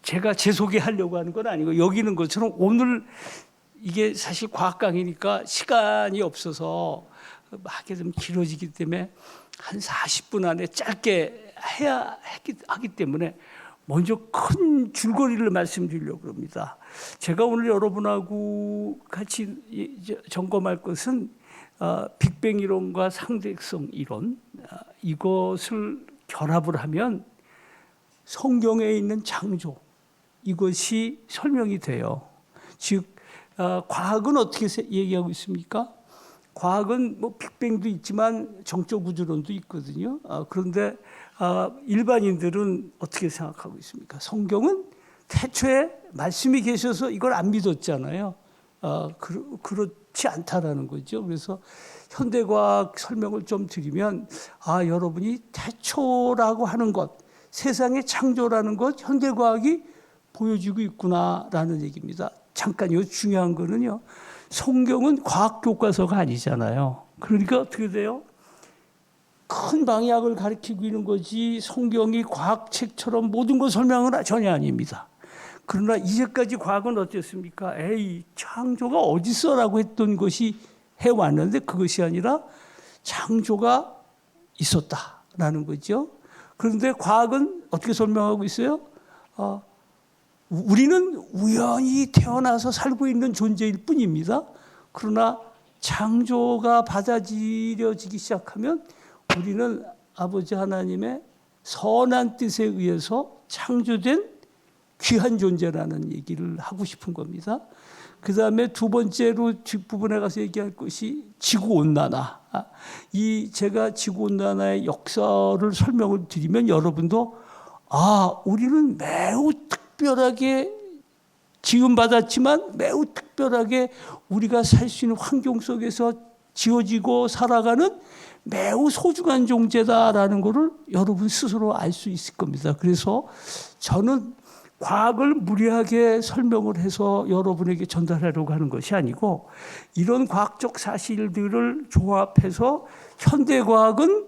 제가 제 소개하려고 하는 건 아니고 여기 있는 것처럼 오늘 이게 사실 과학 강의니까 시간이 없어서 하게 좀 길어지기 때문에 한 40분 안에 짧게 하기 때문에 먼저 큰 줄거리를 말씀드리려고 합니다. 제가 오늘 여러분하고 같이 점검할 것은 빅뱅 이론과 상대성 이론, 이것을 결합을 하면 성경에 있는 창조, 이것이 설명이 돼요. 즉 과학은 어떻게 얘기하고 있습니까? 과학은 뭐 빅뱅도 있지만 정적 구조론도 있거든요. 그런데 일반인들은 어떻게 생각하고 있습니까? 성경은 태초에 말씀이 계셔서 이걸 안 믿었잖아요. 그렇지 않다라는 거죠. 그래서 현대과학 설명을 좀 드리면 여러분이 태초라고 하는 것, 세상의 창조라는 것, 현대과학이 보여주고 있구나라는 얘기입니다. 잠깐 이 중요한 거는요. 성경은 과학 교과서가 아니잖아요. 그러니까 어떻게 돼요? 큰 방향을 가리키고 있는 거지 성경이 과학책처럼 모든 걸 설명은 전혀 아닙니다. 그러나 이제까지 과학은 어땠습니까? 창조가 어디서라고 했던 것이 해왔는데 그것이 아니라 창조가 있었다라는 거죠. 그런데 과학은 어떻게 설명하고 있어요? 우리는 우연히 태어나서 살고 있는 존재일 뿐입니다. 그러나 창조가 받아들여지기 시작하면 우리는 아버지 하나님의 선한 뜻에 의해서 창조된 귀한 존재라는 얘기를 하고 싶은 겁니다. 그 다음에 두 번째로 뒷부분에 가서 얘기할 것이 지구온난화. 제가 지구온난화의 역사를 설명을 드리면 여러분도 우리는 매우 특별하게 지음받았지만 매우 특별하게 우리가 살 수 있는 환경 속에서 지어지고 살아가는 매우 소중한 존재다라는 것을 여러분 스스로 알 수 있을 겁니다. 그래서 저는 과학을 무리하게 설명을 해서 여러분에게 전달하려고 하는 것이 아니고 이런 과학적 사실들을 조합해서 현대과학은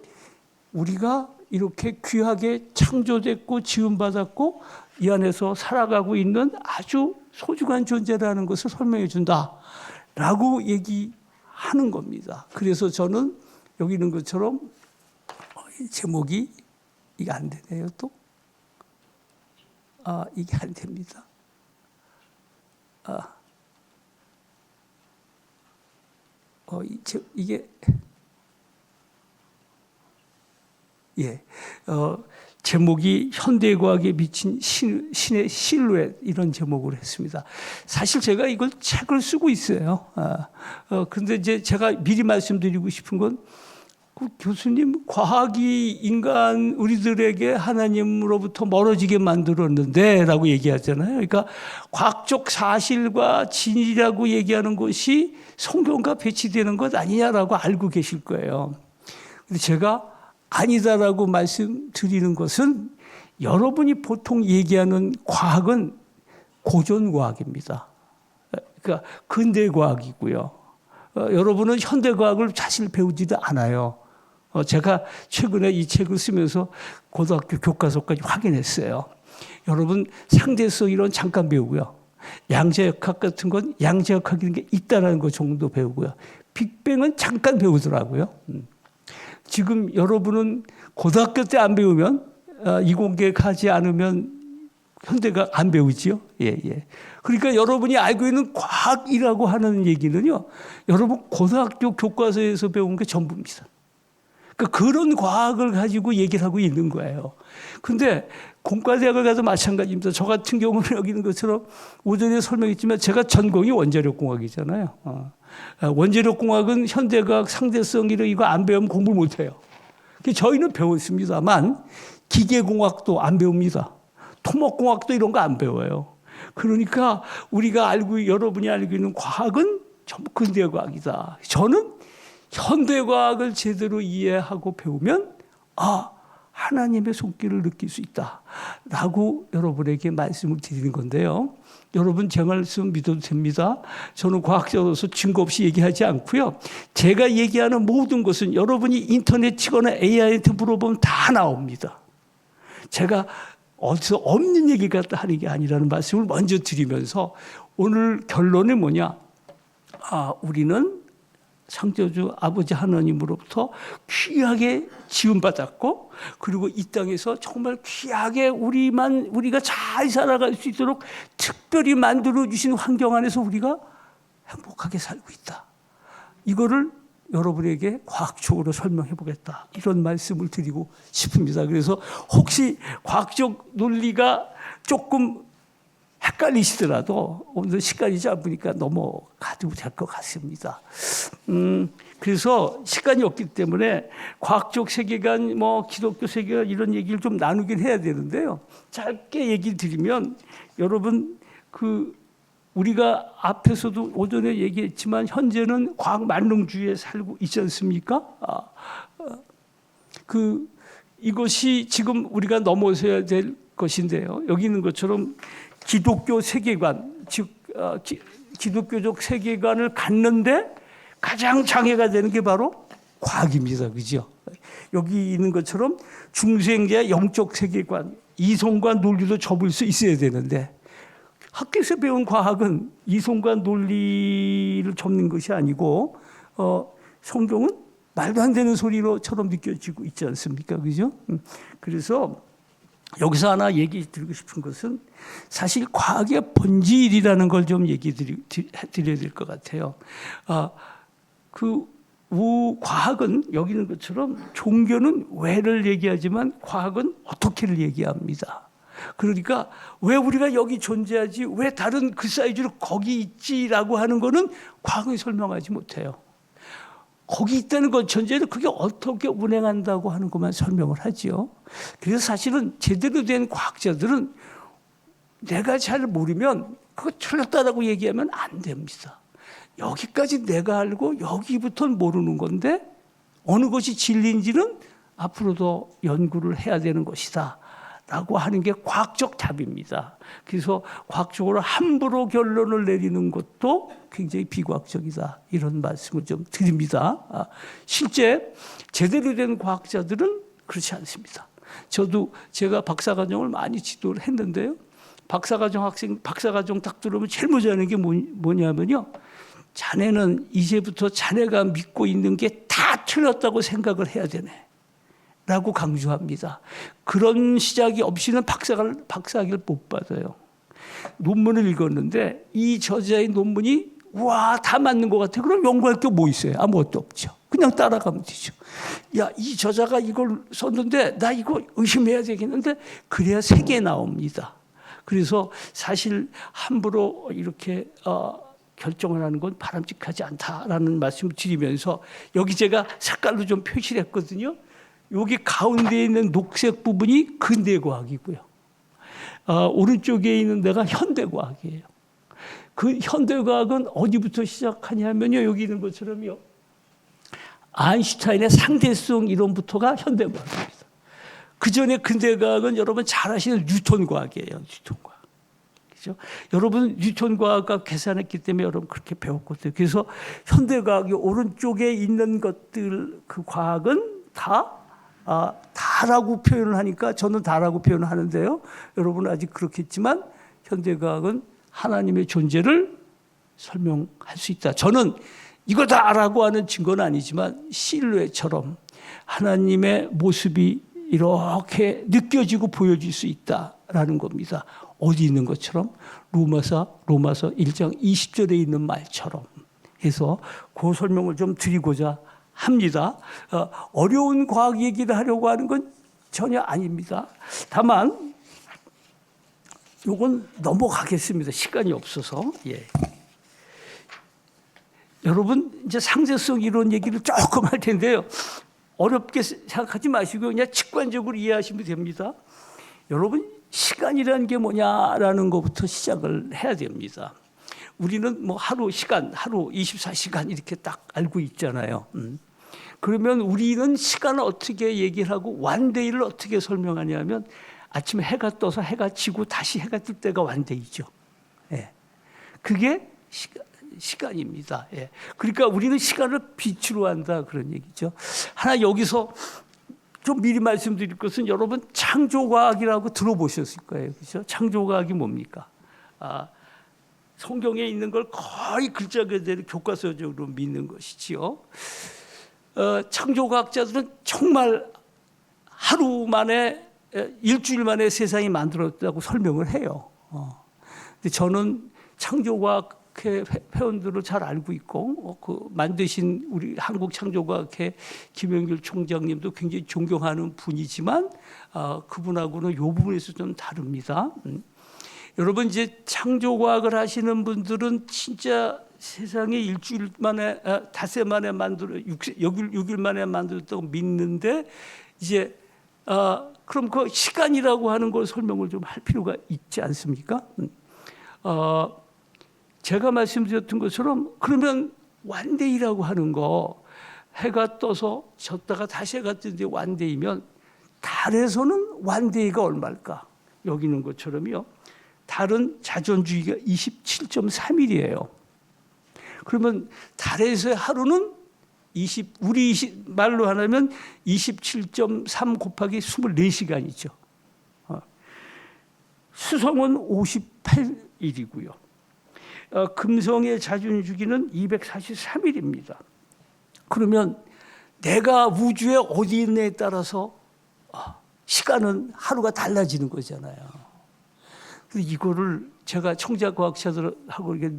우리가 이렇게 귀하게 창조됐고 지음받았고 이 안에서 살아가고 있는 아주 소중한 존재라는 것을 설명해 준다라고 얘기하는 겁니다. 그래서 저는 여기 있는 것처럼 제목이 이게 안 되네요 또. 이게 안 됩니다. 이게 제목이 현대과학에 미친 신의 실루엣 이런 제목으로 했습니다. 사실 제가 이걸 책을 쓰고 있어요. 그런데 이제 제가 미리 말씀드리고 싶은 건 교수님, 과학이 인간 우리들에게 하나님으로부터 멀어지게 만들었는데 라고 얘기하잖아요. 그러니까 과학적 사실과 진리라고 얘기하는 것이 성경과 배치되는 것 아니냐라고 알고 계실 거예요. 근데 제가 아니다라고 말씀드리는 것은 여러분이 보통 얘기하는 과학은 고전과학입니다. 그러니까 근대과학이고요. 여러분은 현대과학을 사실 배우지도 않아요. 제가 최근에 이 책을 쓰면서 고등학교 교과서까지 확인했어요. 여러분 상대성 이론 잠깐 배우고요. 양자역학 같은 건 양자역학이라는 게 있다는 거 정도 배우고요. 빅뱅은 잠깐 배우더라고요. 지금 여러분은 고등학교 때 안 배우면 이공계하지 않으면 현대가 안 배우지요. 그러니까 여러분이 알고 있는 과학이라고 하는 얘기는요. 여러분 고등학교 교과서에서 배운 게 전부입니다. 그러니까 그런 과학을 가지고 얘기를 하고 있는 거예요. 근데 공과대학을 가도 마찬가지입니다. 저 같은 경우는 여기 있는 것처럼 오전에 설명했지만 제가 전공이 원자력공학이잖아요. 원자력공학은 현대과학 상대성 이거 안 배우면 공부를 못해요. 저희는 배웠습니다만 기계공학도 안 배웁니다. 토목공학도 이런 거 안 배워요. 그러니까 우리가 여러분이 알고 있는 과학은 전부 근대과학이다. 저는 현대과학을 제대로 이해하고 배우면 하나님의 손길을 느낄 수 있다라고 여러분에게 말씀을 드리는 건데요. 여러분 제 말씀 믿어도 됩니다. 저는 과학자로서 증거 없이 얘기하지 않고요. 제가 얘기하는 모든 것은 여러분이 인터넷 치거나 AI한테 물어보면 다 나옵니다. 제가 어디서 없는 얘기 갖다 하는 게 아니라는 말씀을 먼저 드리면서 오늘 결론이 뭐냐? 우리는 창조주 아버지 하나님으로부터 귀하게 지음받았고, 그리고 이 땅에서 정말 귀하게 우리가 잘 살아갈 수 있도록 특별히 만들어주신 환경 안에서 우리가 행복하게 살고 있다. 이거를 여러분에게 과학적으로 설명해 보겠다. 이런 말씀을 드리고 싶습니다. 그래서 혹시 과학적 논리가 조금 헷갈리시더라도 오늘 시간이 짧으니까 넘어가도 될 것 같습니다. 그래서 시간이 없기 때문에 과학적 세계관, 기독교 세계관 이런 얘기를 좀 나누긴 해야 되는데요. 짧게 얘기 드리면 여러분 우리가 앞에서도 오전에 얘기했지만 현재는 과학 만능주의에 살고 있지 않습니까? 이것이 지금 우리가 넘어서야 될 것인데요. 여기 있는 것처럼 기독교 세계관, 즉 기독교적 세계관을 갖는데 가장 장애가 되는 게 바로 과학입니다. 그죠? 여기 있는 것처럼 중생의 영적 세계관, 이성과 논리도 접을 수 있어야 되는데 학교에서 배운 과학은 이성과 논리를 접는 것이 아니고 성경은 말도 안 되는 소리로처럼 느껴지고 있지 않습니까? 그죠? 그래서 여기서 하나 얘기 드리고 싶은 것은 사실 과학의 본질이라는 걸 좀 얘기 드려야 될 것 같아요. 과학은 여기 있는 것처럼 종교는 왜를 얘기하지만 과학은 어떻게를 얘기합니다. 그러니까 왜 우리가 여기 존재하지, 왜 다른 그 사이즈로 거기 있지라고 하는 거는 과학이 설명하지 못해요. 거기 있다는 건 전제는 그게 어떻게 운행한다고 하는 것만 설명을 하지요. 그래서 사실은 제대로 된 과학자들은 내가 잘 모르면 그거 틀렸다라고 얘기하면 안 됩니다. 여기까지 내가 알고 여기부터는 모르는 건데 어느 것이 진리인지는 앞으로도 연구를 해야 되는 것이다 라고 하는 게 과학적 답입니다. 그래서 과학적으로 함부로 결론을 내리는 것도 굉장히 비과학적이다. 이런 말씀을 좀 드립니다. 실제 제대로 된 과학자들은 그렇지 않습니다. 제가 박사과정을 많이 지도를 했는데요. 박사과정 딱 들어오면 제일 먼저 하는 게 뭐냐면요. 자네는 이제부터 자네가 믿고 있는 게 다 틀렸다고 생각을 해야 되네. 라고 강조합니다. 그런 시작이 없이는 박사학위를 못 받아요. 논문을 읽었는데 이 저자의 논문이 다 맞는 것 같아. 그럼 연구할 게 뭐 있어요? 아무것도 없죠. 그냥 따라가면 되죠. 이 저자가 이걸 썼는데 나 이거 의심해야 되겠는데 그래야 색이 나옵니다. 그래서 사실 함부로 이렇게 결정을 하는 건 바람직하지 않다라는 말씀을 드리면서 여기 제가 색깔로 좀 표시를 했거든요. 여기 가운데 있는 녹색 부분이 근대과학이고요. 오른쪽에 있는 데가 현대과학이에요. 그 현대과학은 어디부터 시작하냐면요. 여기 있는 것처럼요. 아인슈타인의 상대성 이론부터가 현대과학입니다. 그 전에 근대과학은 여러분 잘 아시는 뉴턴과학이에요. 뉴턴과학. 그죠? 여러분 뉴턴과학과 계산했기 때문에 여러분 그렇게 배웠거든요. 그래서 현대과학이 오른쪽에 있는 것들 그 과학은 다라고 표현을 하니까 저는 다라고 표현을 하는데요. 여러분은 아직 그렇겠지만 현대과학은 하나님의 존재를 설명할 수 있다. 저는 이거다라고 하는 증거는 아니지만 실루엣처럼 하나님의 모습이 이렇게 느껴지고 보여질 수 있다라는 겁니다. 어디 있는 것처럼 로마서 1장 20절에 있는 말처럼 해서 그 설명을 좀 드리고자 합니다. 어려운 과학 얘기를 하려고 하는 건 전혀 아닙니다. 다만 이건 넘어가겠습니다. 시간이 없어서. 여러분 이제 상대성 이론 얘기를 조금 할 텐데요. 어렵게 생각하지 마시고 그냥 직관적으로 이해하시면 됩니다. 여러분 시간이라는 게 뭐냐라는 것부터 시작을 해야 됩니다. 우리는 하루 24시간 이렇게 딱 알고 있잖아요. 그러면 우리는 시간을 어떻게 얘기를 하고 원데이를 어떻게 설명하냐면 아침에 해가 떠서 해가 지고 다시 해가 뜰 때가 원데이죠. 그게 시간입니다. 그러니까 우리는 시간을 빛으로 한다 그런 얘기죠. 하나 여기서 좀 미리 말씀드릴 것은 여러분 창조과학이라고 들어보셨을 거예요. 그렇죠? 창조과학이 뭡니까? 성경에 있는 걸 거의 글자 그대로 교과서적으로 믿는 것이지요. 창조과학자들은 정말 하루 만에 일주일 만에 세상이 만들어졌다고 설명을 해요. 근데 저는 창조과학회 회원들을 잘 알고 있고 그 만드신 우리 한국창조과학회 김영길 총장님도 굉장히 존경하는 분이지만 그분하고는 이 부분에서 좀 다릅니다. 여러분 이제 창조과학을 하시는 분들은 진짜 세상에 일주일 만에 닷새 만에 만들어 6일 만에 만들었다고 믿는데 이제 그럼 그 시간이라고 하는 걸 설명을 좀 할 필요가 있지 않습니까? 제가 말씀드렸던 것처럼 그러면 완데이라고 하는 거 해가 떠서 졌다가 다시 해가 뜨는데 완데이면 달에서는 완데이가 얼마일까? 여기 있는 것처럼요. 달은 자전주기가 27.3일이에요. 그러면 달에서의 하루는 우리 말로 하면 27.3 곱하기 24시간이죠. 수성은 58일이고요. 금성의 자전주기는 243일입니다. 그러면 내가 우주에 어디 있느냐에 따라서 시간은 하루가 달라지는 거잖아요. 이거를 제가 청자과학자들하고 이렇게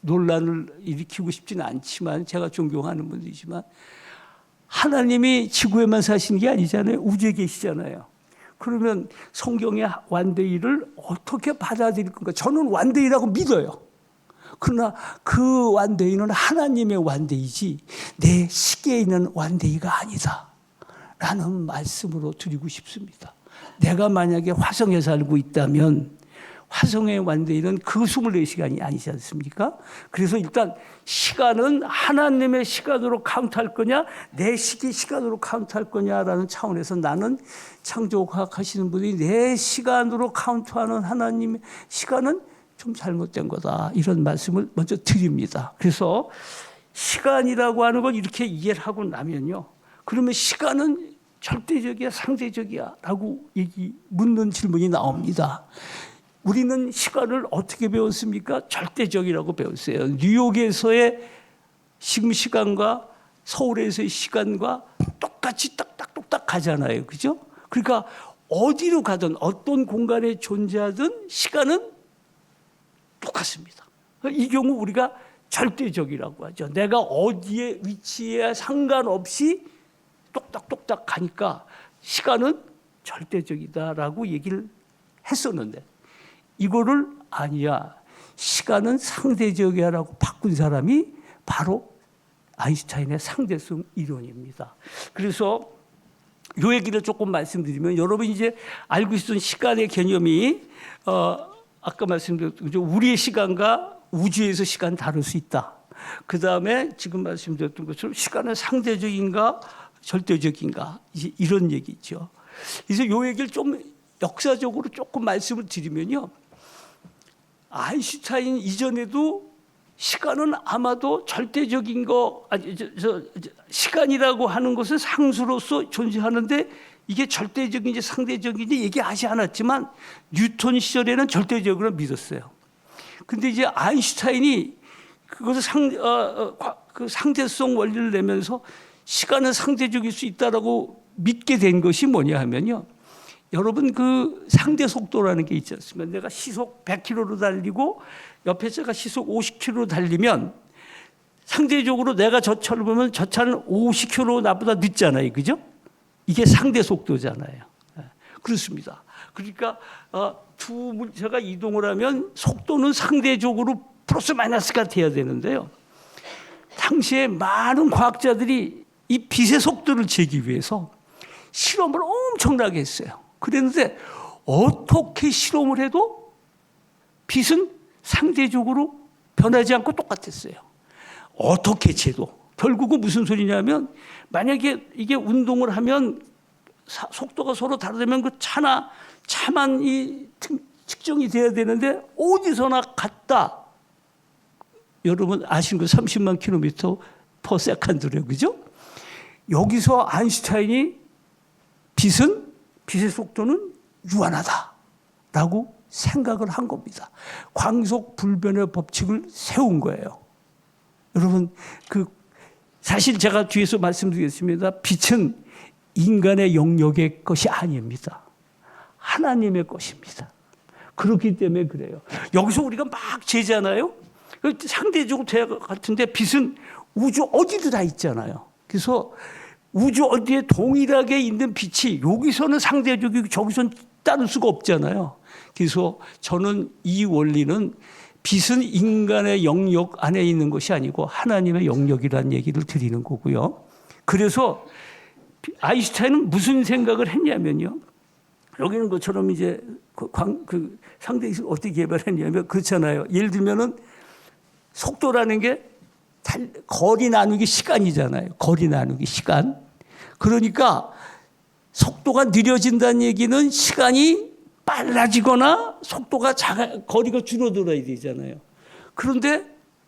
논란을 일으키고 싶지는 않지만 제가 존경하는 분들이지만 하나님이 지구에만 사시는 게 아니잖아요. 우주에 계시잖아요. 그러면 성경의 완데이를 어떻게 받아들일 건가? 저는 완데이라고 믿어요. 그러나 그 완데이는 하나님의 완데이지 내 시계에 있는 완데이가 아니다 라는 말씀으로 드리고 싶습니다. 내가 만약에 화성에 살고 있다면 화성의 완데이는 그 24시간이 아니지 않습니까? 그래서 일단 시간은 하나님의 시간으로 카운트할 거냐 내 시간으로 카운트할 거냐라는 차원에서 나는 창조과학 하시는 분이 내 시간으로 카운트하는 하나님의 시간은 좀 잘못된 거다 이런 말씀을 먼저 드립니다. 그래서 시간이라고 하는 걸 이렇게 이해를 하고 나면요. 그러면 시간은 절대적이야 상대적이야 라고 묻는 질문이 나옵니다. 우리는 시간을 어떻게 배웠습니까? 절대적이라고 배웠어요. 뉴욕에서의 지금 시간과 서울에서의 시간과 똑같이 딱딱똑딱 가잖아요. 그죠? 그러니까 어디로 가든 어떤 공간에 존재하든 시간은 똑같습니다. 이 경우 우리가 절대적이라고 하죠. 내가 어디에 위치에 상관없이 똑딱똑딱 가니까 시간은 절대적이다라고 얘기를 했었는데 이거를 아니야. 시간은 상대적이야라고 바꾼 사람이 바로 아인슈타인의 상대성 이론입니다. 그래서 이 얘기를 조금 말씀드리면 여러분 이제 알고 있었던 시간의 개념이 아까 말씀드렸던 우리의 시간과 우주에서 시간 다를 수 있다. 그 다음에 지금 말씀드렸던 것처럼 시간은 상대적인가 절대적인가 이제 이런 얘기죠. 그래서 이 얘기를 좀 역사적으로 조금 말씀을 드리면요. 아인슈타인 이전에도 시간은 아마도 절대적인 거, 시간이라고 하는 것은 상수로서 존재하는데 이게 절대적인지 상대적인지 얘기하지 않았지만 뉴턴 시절에는 절대적으로 믿었어요. 근데 이제 아인슈타인이 그것을 그 상대성 원리를 내면서 시간은 상대적일 수 있다라고 믿게 된 것이 뭐냐 하면요. 여러분 그 상대 속도라는 게 있지 않습니까? 내가 시속 100km로 달리고 옆에 차가 시속 50km로 달리면 상대적으로 내가 저 차를 보면 저 차는 50km 나보다 늦잖아요. 그죠? 이게 상대 속도잖아요. 그렇습니다. 그러니까 두 물체가 이동을 하면 속도는 상대적으로 플러스 마이너스가 돼야 되는데요. 당시에 많은 과학자들이 이 빛의 속도를 재기 위해서 실험을 엄청나게 했어요. 그랬는데 어떻게 실험을 해도 빛은 상대적으로 변하지 않고 똑같았어요. 어떻게 재도. 결국은 무슨 소리냐면 만약에 이게 운동을 하면 속도가 서로 다르다면 그 차만 이 측정이 돼야 되는데 어디서나 같다. 여러분 아시는 거 30만 킬로미터 퍼 세컨드래요. 그죠? 여기서 아인슈타인이 빛의 속도는 유한하다라고 생각을 한 겁니다. 광속불변의 법칙을 세운 거예요. 여러분, 사실 제가 뒤에서 말씀드리겠습니다. 빛은 인간의 영역의 것이 아닙니다. 하나님의 것입니다. 그렇기 때문에 그래요. 여기서 우리가 막 재잖아요. 상대적으로 대화 같은데 빛은 우주 어디도 다 있잖아요. 그래서 우주 어디에 동일하게 있는 빛이 여기서는 상대적이고 저기서는 따를 수가 없잖아요. 그래서 저는 이 원리는 빛은 인간의 영역 안에 있는 것이 아니고 하나님의 영역이라는 얘기를 드리는 거고요. 그래서 아인슈타인은 무슨 생각을 했냐면요. 여기 있는 것처럼 이제 상대식을 어떻게 개발했냐면 그렇잖아요. 예를 들면은 속도라는 게 거리 나누기 시간이잖아요. 거리 나누기 시간. 그러니까 속도가 느려진다는 얘기는 시간이 빨라지거나 속도가 거리가 줄어들어야 되잖아요. 그런데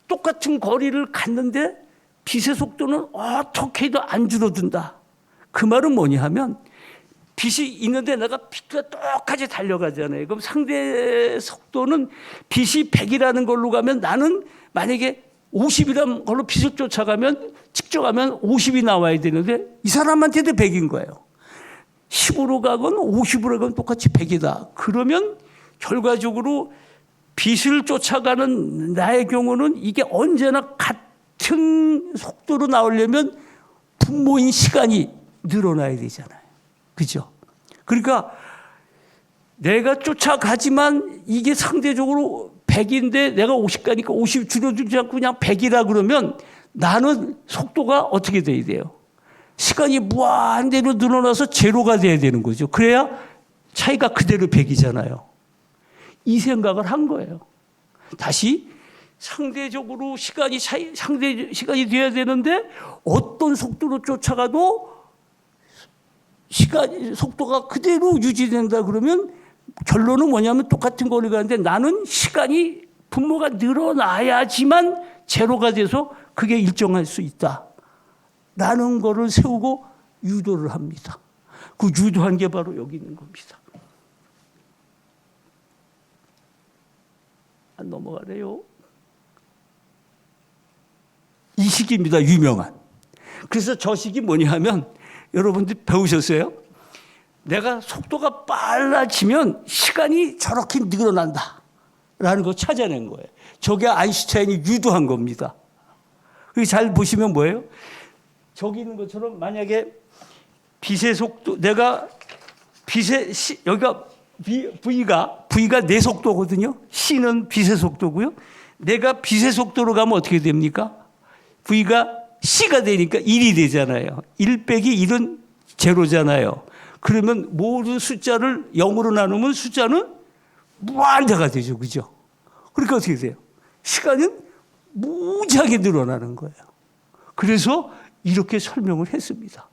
똑같은 거리를 갔는데 빛의 속도는 어떻게 해도 안 줄어든다. 그 말은 뭐냐 하면 빛이 있는데 내가 빛과 똑같이 달려가잖아요. 그럼 상대 속도는 빛이 100이라는 걸로 가면 나는 만약에 50이라는 걸로 빛을 쫓아가면 측정하면 50이 나와야 되는데 이 사람한테도 100인 거예요. 10으로 가건 50으로 가건 똑같이 100이다. 그러면 결과적으로 빛을 쫓아가는 나의 경우는 이게 언제나 같은 속도로 나오려면 분모인 시간이 늘어나야 되잖아요. 그죠? 그러니까 내가 쫓아가지만 이게 상대적으로 100인데 내가 50 가니까 50 줄여주지 않고 그냥 100이라 그러면 나는 속도가 어떻게 돼야 돼요? 시간이 무한대로 늘어나서 제로가 돼야 되는 거죠. 그래야 차이가 그대로 100이잖아요. 이 생각을 한 거예요. 다시 상대적으로 시간이 돼야 되는데 어떤 속도로 쫓아가도 속도가 그대로 유지된다 그러면 결론은 뭐냐면 똑같은 거리가 가는데 나는 시간이 분모가 늘어나야지만 제로가 돼서 그게 일정할 수 있다. 라는 거를 세우고 유도를 합니다. 그 유도한 게 바로 여기 있는 겁니다. 안 넘어가래요. 이 식입니다. 유명한. 그래서 저 식이 뭐냐 하면 여러분들 배우셨어요? 내가 속도가 빨라지면 시간이 저렇게 늘어난다. 라는 거 찾아낸 거예요. 저게 아인슈타인이 유도한 겁니다. 잘 보시면 뭐예요? 저기 있는 것처럼 만약에 빛의 속도, 내가 여기가 V가 내 속도거든요. C는 빛의 속도고요. 내가 빛의 속도로 가면 어떻게 됩니까? V가 C가 되니까 1이 되잖아요. 1 빼기 1은 제로잖아요. 그러면 모든 숫자를 0으로 나누면 숫자는 무한대가 되죠. 그죠? 그러니까 어떻게 돼요? 시간은 무지하게 늘어나는 거예요. 그래서 이렇게 설명을 했습니다.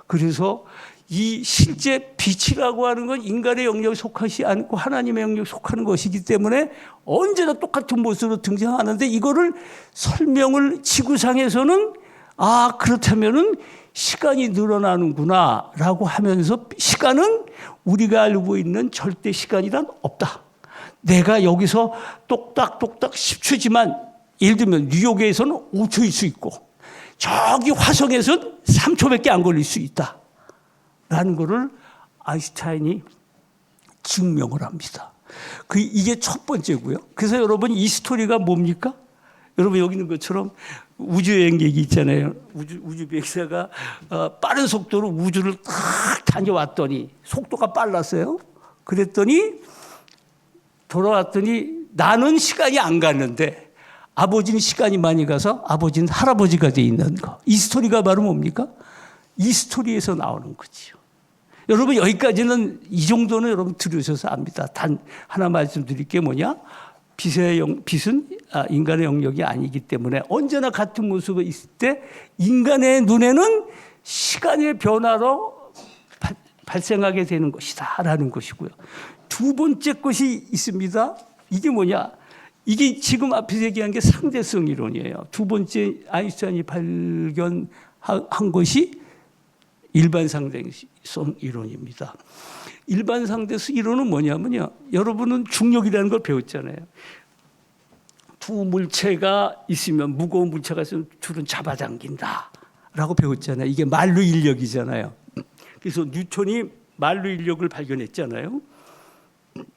그래서 이 실제 빛이라고 하는 건 인간의 영역에 속하지 않고 하나님의 영역에 속하는 것이기 때문에 언제나 똑같은 모습으로 등장하는데 이거를 설명을 지구상에서는 그렇다면은 시간이 늘어나는구나 라고 하면서 시간은 우리가 알고 있는 절대 시간이란 없다. 내가 여기서 똑딱똑딱 10초지만 예를 들면 뉴욕에서는 5초일 수 있고 저기 화성에서는 3초밖에 안 걸릴 수 있다. 라는 것을 아인슈타인이 증명을 합니다. 이게 첫 번째고요. 그래서 여러분 이 스토리가 뭡니까? 여러분 여기 있는 것처럼 우주여행 얘기 있잖아요. 우주 비행사가 빠른 속도로 우주를 탁 다녀왔더니 속도가 빨랐어요. 그랬더니 돌아왔더니 나는 시간이 안 갔는데 아버지는 시간이 많이 가서 아버지는 할아버지가 돼 있는 거. 이 스토리가 바로 뭡니까? 이 스토리에서 나오는 거죠. 여러분 여기까지는 이 정도는 여러분 들으셔서 압니다. 단 하나 말씀드릴 게 뭐냐? 빛은 인간의 영역이 아니기 때문에 언제나 같은 모습이 있을 때 인간의 눈에는 시간의 변화로 발생하게 되는 것이다 라는 것이고요. 두 번째 것이 있습니다. 이게 뭐냐? 이게 지금 앞에서 얘기한 게 상대성 이론이에요. 두 번째 아인슈타인이 발견한 것이 일반 상대성 이론입니다. 일반 상대성 이론은 뭐냐면요. 여러분은 중력이라는 걸 배웠잖아요. 두 물체가 있으면, 무거운 물체가 있으면 둘은 잡아당긴다 라고 배웠잖아요. 이게 만루 인력이잖아요. 그래서 뉴턴이 만루 인력을 발견했잖아요.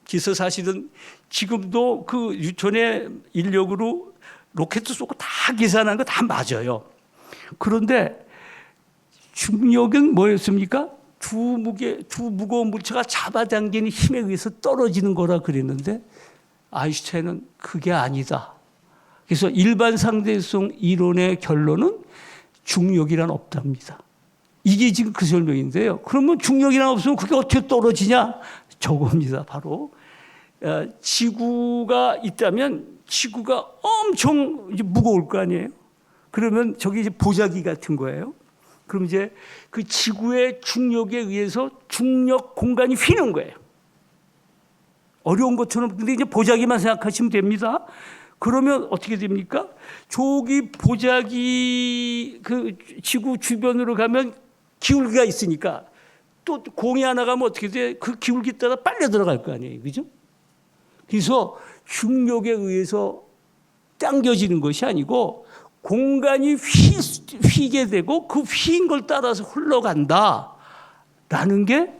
그래서 사실은 지금도 그 뉴턴의 인력으로 로켓 쏘고 다 계산한 거 다 맞아요. 그런데 중력은 뭐였습니까? 두 무거운 물체가 잡아당기는 힘에 의해서 떨어지는 거라 그랬는데 아인슈타인은 그게 아니다. 그래서 일반 상대성 이론의 결론은 중력이란 없답니다. 이게 지금 그 설명인데요. 그러면 중력이란 없으면 그게 어떻게 떨어지냐? 저겁니다. 바로 지구가 있다면 지구가 엄청 이제 무거울 거 아니에요. 그러면 저기 이제 보자기 같은 거예요. 그럼 이제 그 지구의 중력에 의해서 중력 공간이 휘는 거예요. 어려운 것처럼. 근데 이제 보자기만 생각하시면 됩니다. 그러면 어떻게 됩니까? 저기 보자기 그 지구 주변으로 가면 기울기가 있으니까 또 공이 하나 가면 어떻게 돼? 그 기울기 따라 빨려 들어갈 거 아니에요. 그죠? 그래서 중력에 의해서 당겨지는 것이 아니고 공간이 휘게 되고 그 휘인 걸 따라서 흘러간다라는 게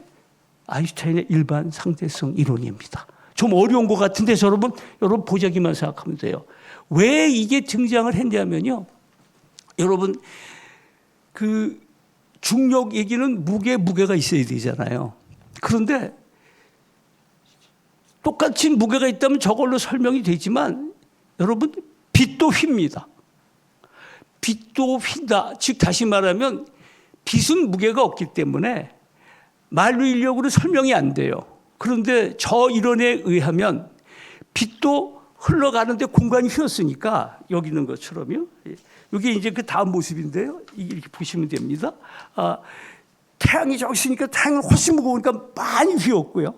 아인슈타인의 일반 상대성 이론입니다. 좀 어려운 것 같은데 여러분 보자기만 생각하면 돼요. 왜 이게 등장을 했냐면요. 여러분 그 중력 얘기는 무게가 있어야 되잖아요. 그런데 똑같이 무게가 있다면 저걸로 설명이 되지만 여러분 빛도 휩니다. 빛도 휜다. 즉 다시 말하면 빛은 무게가 없기 때문에 만루 인력으로 설명이 안 돼요. 그런데 저 이론에 의하면 빛도 흘러가는데 공간이 휘었으니까 여기 있는 것처럼요. 이게 이제 그 다음 모습인데요. 이렇게 보시면 됩니다. 태양이 저기 있으니까 태양은 훨씬 무거우니까 많이 휘었고요.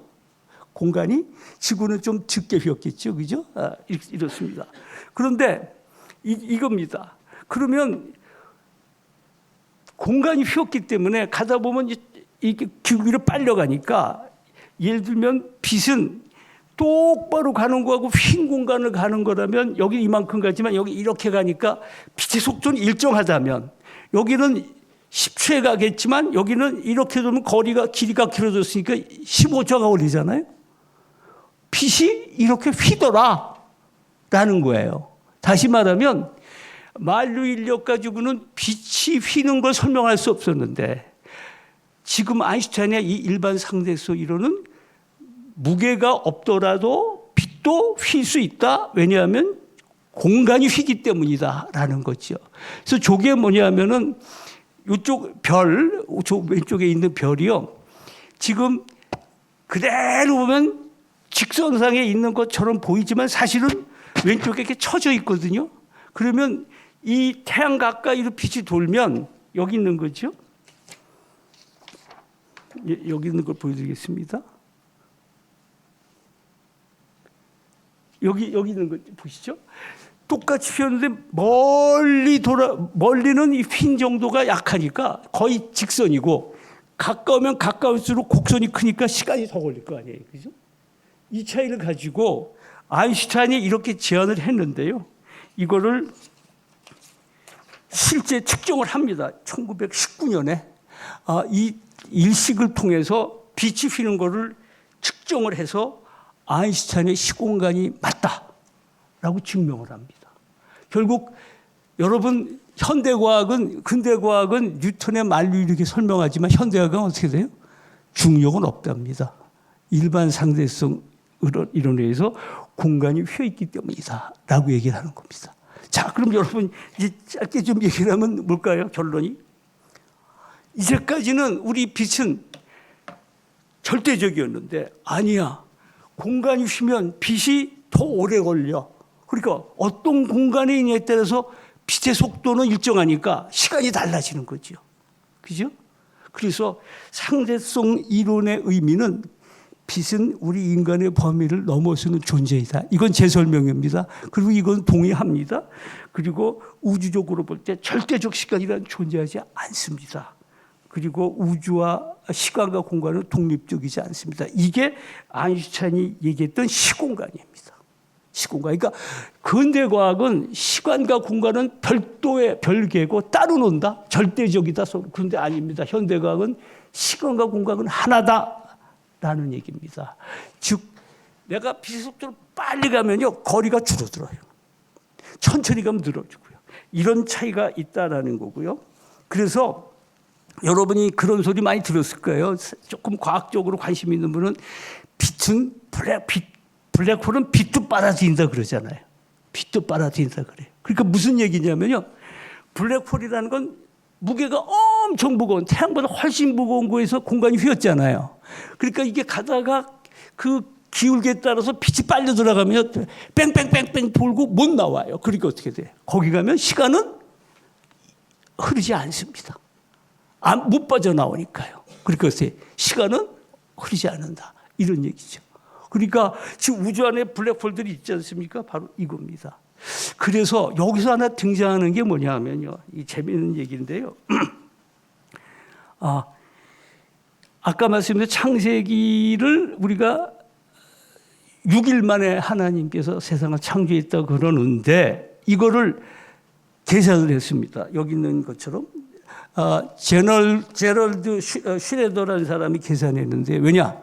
공간이 지구는 좀 적게 휘었겠죠. 그죠? 이렇습니다. 그런데 이겁니다. 그러면 공간이 휘었기 때문에 가다 보면 이게 기울기로 빨려가니까 예를 들면 빛은 똑바로 가는 거하고 휜 공간을 가는 거라면 여기 이만큼 가지만 여기 이렇게 가니까 빛의 속도는 일정하다면 여기는 10초에 가겠지만 여기는 이렇게 되면 길이가 길어졌으니까 15초가 걸리잖아요. 빛이 이렇게 휘더라라는 거예요. 다시 말하면 만루 인력 가지고는 빛이 휘는 걸 설명할 수 없었는데 지금 아인슈타인의 이 일반 상대성 이론은 무게가 없더라도 빛도 휠 수 있다. 왜냐하면 공간이 휘기 때문이다라는 거죠. 그래서 저게 뭐냐면은 이쪽 별, 저 왼쪽에 있는 별이요. 지금 그대로 보면 직선상에 있는 것처럼 보이지만 사실은 왼쪽에 이렇게 쳐져 있거든요. 그러면 이 태양 가까이로 빛이 돌면 여기 있는 거죠. 여기 있는 걸 보여드리겠습니다. 여기 있는 거 보시죠. 똑같이 휘었는데 멀리는 이 휜 정도가 약하니까 거의 직선이고 가까우면 가까울수록 곡선이 크니까 시간이 더 걸릴 거 아니에요. 그죠? 이 차이를 가지고 아인슈타인이 이렇게 제안을 했는데요. 이거를 실제 측정을 합니다. 1919년에 이 일식을 통해서 빛이 휘는 거를 측정을 해서 아인슈타인의 시공간이 맞다라고 증명을 합니다. 결국 여러분 근대과학은 뉴턴의 만루 이렇게 설명하지만 현대과학은 어떻게 돼요? 중력은 없답니다. 일반 상대성 이론에 의해서 공간이 휘어있기 때문이다라고 얘기를 하는 겁니다. 자, 그럼 여러분 이제 짧게 좀 얘기를 하면 뭘까요? 결론이 이제까지는 우리 빛은 절대적이었는데 아니야. 공간이 휘면 빛이 더 오래 걸려. 그러니까 어떤 공간에 있냐에 따라서 빛의 속도는 일정하니까 시간이 달라지는 거죠. 그죠? 그래서 상대성 이론의 의미는 빛은 우리 인간의 범위를 넘어서는 존재이다. 이건 제 설명입니다. 그리고 이건 동의합니다. 그리고 우주적으로 볼 때 절대적 시간이란 존재하지 않습니다. 그리고 우주와 시간과 공간은 독립적이지 않습니다. 이게 아인슈타인이 얘기했던 시공간입니다. 시공간. 그러니까 근대 과학은 시간과 공간은 별도의 별개고 따로 논다. 절대적이다. 그런데 아닙니다. 현대 과학은 시간과 공간은 하나다라는 얘기입니다. 즉 내가 비속도로 빨리 가면요 거리가 줄어들어요. 천천히 가면 늘어지고요. 이런 차이가 있다라는 거고요. 그래서 여러분이 그런 소리 많이 들었을 거예요. 조금 과학적으로 관심 있는 분은 빛은 블랙홀은 빛도 빨아들인다 그러잖아요. 빛도 빨아들인다 그래요. 그러니까 무슨 얘기냐면요. 블랙홀이라는 건 무게가 엄청 무거운, 태양보다 훨씬 무거운 거에서 공간이 휘었잖아요. 그러니까 이게 가다가 그 기울기에 따라서 빛이 빨려 들어가면 뺑뺑뺑뺑 돌고 못 나와요. 그러니까 어떻게 돼요? 거기 가면 시간은 흐르지 않습니다. 못 빠져나오니까요. 그러니까 시간은 흐르지 않는다. 이런 얘기죠. 그러니까 지금 우주 안에 블랙홀들이 있지 않습니까? 바로 이겁니다. 그래서 여기서 하나 등장하는 게 뭐냐 하면요. 이 재미있는 얘기인데요. 아까 말씀드린 창세기를 우리가 6일 만에 하나님께서 세상을 창조했다고 그러는데 이거를 계산을 했습니다. 여기 있는 것처럼 제럴드 슈레더라는 사람이 계산했는데 왜냐?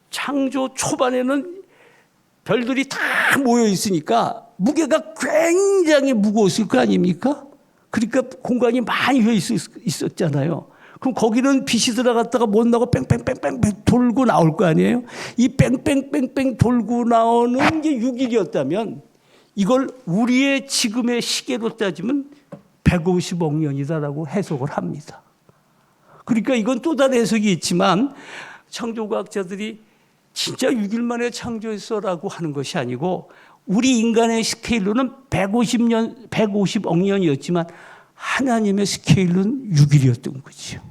창조 초반에는 별들이 다 모여 있으니까 무게가 굉장히 무거웠을 거 아닙니까? 그러니까 공간이 많이 휘어 있었잖아요. 그럼 거기는 빛이 들어갔다가 못 나고 뺑뺑뺑뺑 돌고 나올 거 아니에요? 이 뺑뺑뺑뺑 돌고 나오는 게 6일이었다면 이걸 우리의 지금의 시계로 따지면 150억 년이다라고 해석을 합니다. 그러니까 이건 또 다른 해석이 있지만 창조과학자들이 진짜 6일 만에 창조했어라고 하는 것이 아니고 우리 인간의 스케일로는 150억 년이었지만 하나님의 스케일은 6일이었던 거죠.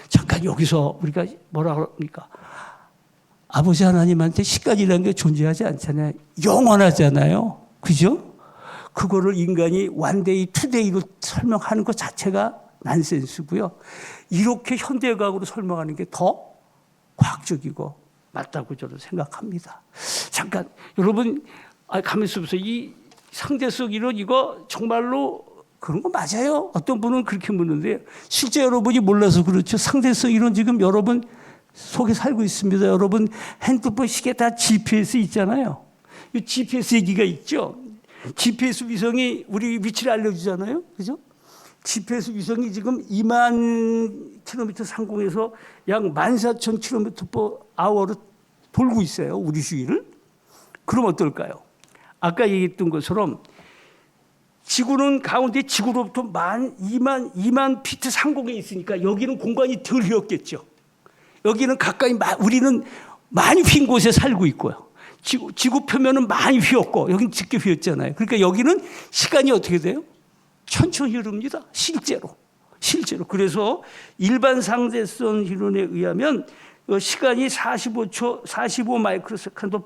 잠깐 여기서 우리가 뭐라 그럽니까? 아버지 하나님한테 시간이라는 게 존재하지 않잖아요. 영원하잖아요. 그죠? 그거를 인간이 원데이, 투데이로 설명하는 것 자체가 난센스고요. 이렇게 현대과학으로 설명하는 게 더 과학적이고 맞다고 저는 생각합니다. 잠깐 여러분 가만히 있어보세요. 이 상대성 이론 이거 정말로 그런 거 맞아요? 어떤 분은 그렇게 묻는데 실제 여러분이 몰라서 그렇죠. 상대성 이론 지금 여러분 속에 살고 있습니다. 여러분 핸드폰 시계 다 GPS 있잖아요. 이 GPS 얘기가 있죠. GPS 위성이 우리 위치를 알려주잖아요. 그죠? GPS 위성이 지금 2만 킬로미터 상공에서 약 14,000km/h로 돌고 있어요. 우리 주위를. 그럼 어떨까요? 아까 얘기했던 것처럼 지구는 가운데 지구로부터 2만 피트 상공에 있으니까 여기는 공간이 덜 휘었겠죠. 여기는 가까이 우리는 많이 휜 곳에 살고 있고요. 지구 표면은 많이 휘었고 여기는 짙게 휘었잖아요. 그러니까 여기는 시간이 어떻게 돼요? 천천히 흐릅니다. 실제로. 그래서 일반 상대성 이론에 의하면 시간이 45 마이크로세컨드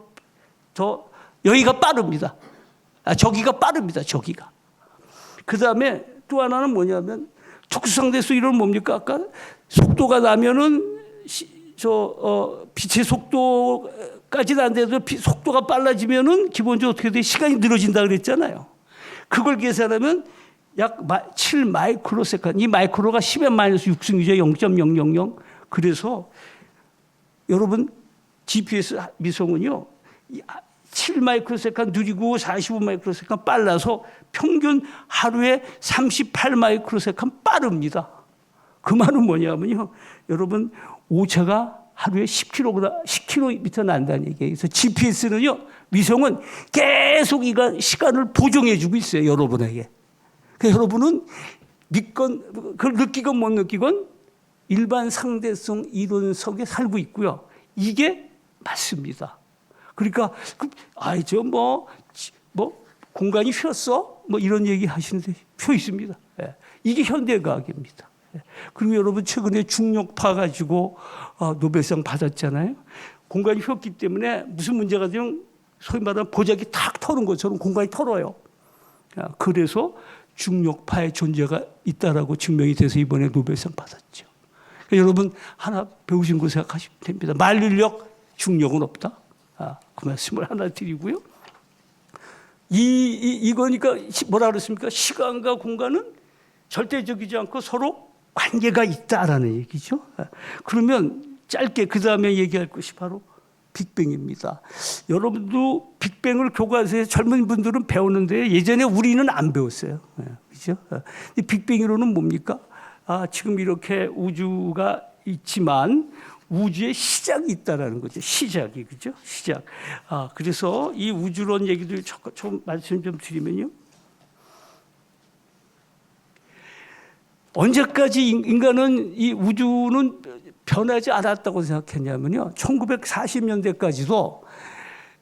더 여기가 빠릅니다. 저기가 빠릅니다. 저기가. 그 다음에 또 하나는 뭐냐면 특수상대성 이론은 뭡니까? 아까 속도가 나면은 빛의 속도까지는 안 돼도 속도가 빨라지면은 기본적으로 어떻게 돼? 시간이 늘어진다 그랬잖아요. 그걸 계산하면 약 7 마이크로세컨드. 이 마이크로가 10의 마이너스 6승이죠. 0.000. 그래서 여러분 GPS 위성은요. 7 마이크로세컨드 느리고 45 마이크로세컨드 빨라서 평균 하루에 38 마이크로세컨드 빠릅니다. 그 말은 뭐냐면요. 여러분 오차가 하루에 10km 난다는 얘기예요. 그래서 GPS는요. 위성은 계속 이가 시간을 보정해 주고 있어요. 여러분에게. 그러니까 여러분은 믿건 그걸 느끼건 못 느끼건 일반 상대성 이론 속에 살고 있고요. 이게 맞습니다. 그러니까 저 뭐 공간이 휘었어? 뭐 이런 얘기 하시는데 휘어 있습니다. 이게 현대과학입니다. 그리고 여러분 최근에 중력파 가지고 노벨상 받았잖아요. 공간이 휘었기 때문에 무슨 문제가 되면 소위 말하는 보자기 탁 터는 것처럼 공간이 털어요. 그래서 중력파의 존재가 있다라고 증명이 돼서 이번에 노벨상 받았죠. 그러니까 여러분 하나 배우신 거 생각하시면 됩니다. 만일력 중력은 없다. 그 말씀을 하나 드리고요. 이거니까 뭐라 그랬습니까? 시간과 공간은 절대적이지 않고 서로 관계가 있다라는 얘기죠. 그러면 짧게 그 다음에 얘기할 것이 바로 빅뱅입니다. 여러분도 빅뱅을 교과서에 젊은 분들은 배우는데 예전에 우리는 안 배웠어요. 그렇죠? 빅뱅이론은 뭡니까? 지금 이렇게 우주가 있지만 우주의 시작이 있다라는 거죠. 시작이, 그죠? 시작. 그래서 이 우주론 얘기도 좀 말씀 좀 드리면요. 언제까지 인간은 이 우주는 변하지 않았다고 생각했냐면요. 1940년대까지도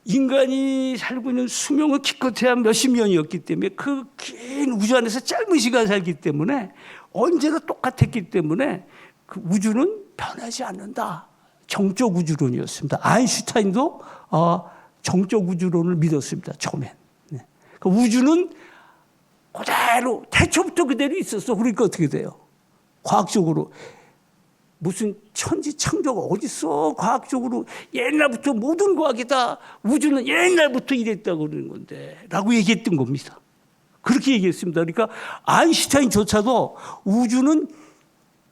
인간이 살고 있는 수명은 기껏해야 몇십 년이었기 때문에 그 긴 우주 안에서 짧은 시간 살기 때문에 언제나 똑같았기 때문에 그 우주는 변하지 않는다. 정적 우주론이었습니다. 아인슈타인도 정적 우주론을 믿었습니다. 처음엔. 그 우주는 그대로 태초부터 그대로 있었어. 그러니까 어떻게 돼요? 과학적으로 무슨 천지 창조가 어디 있어? 과학적으로 옛날부터 모든 과학이 다 우주는 옛날부터 이랬다고 그러는 건데 라고 얘기했던 겁니다. 그렇게 얘기했습니다. 그러니까 아인슈타인조차도 우주는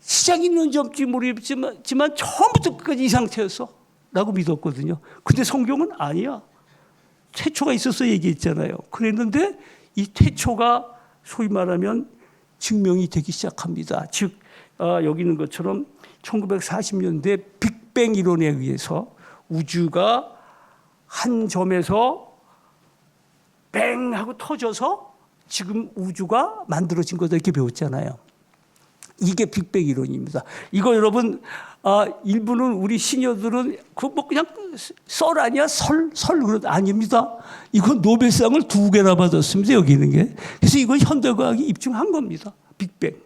시작이 있는지 없지 모르겠지만 처음부터 끝까지 이 상태였어 라고 믿었거든요. 근데 성경은 아니야. 태초가 있어서 얘기했잖아요. 그랬는데 이 태초가 소위 말하면 증명이 되기 시작합니다. 즉 여기 있는 것처럼 1940년대 빅뱅 이론에 의해서 우주가 한 점에서 뱅 하고 터져서 지금 우주가 만들어진 거다 이렇게 배웠잖아요. 이게 빅뱅 이론입니다. 이거 여러분 일부는 우리 시니어들은 그거 뭐 그냥 썰 아니야? 설 아닙니다. 이건 노벨상을 2개나 받았습니다. 여기 있는 게. 그래서 이건 현대과학이 입증한 겁니다. 빅뱅.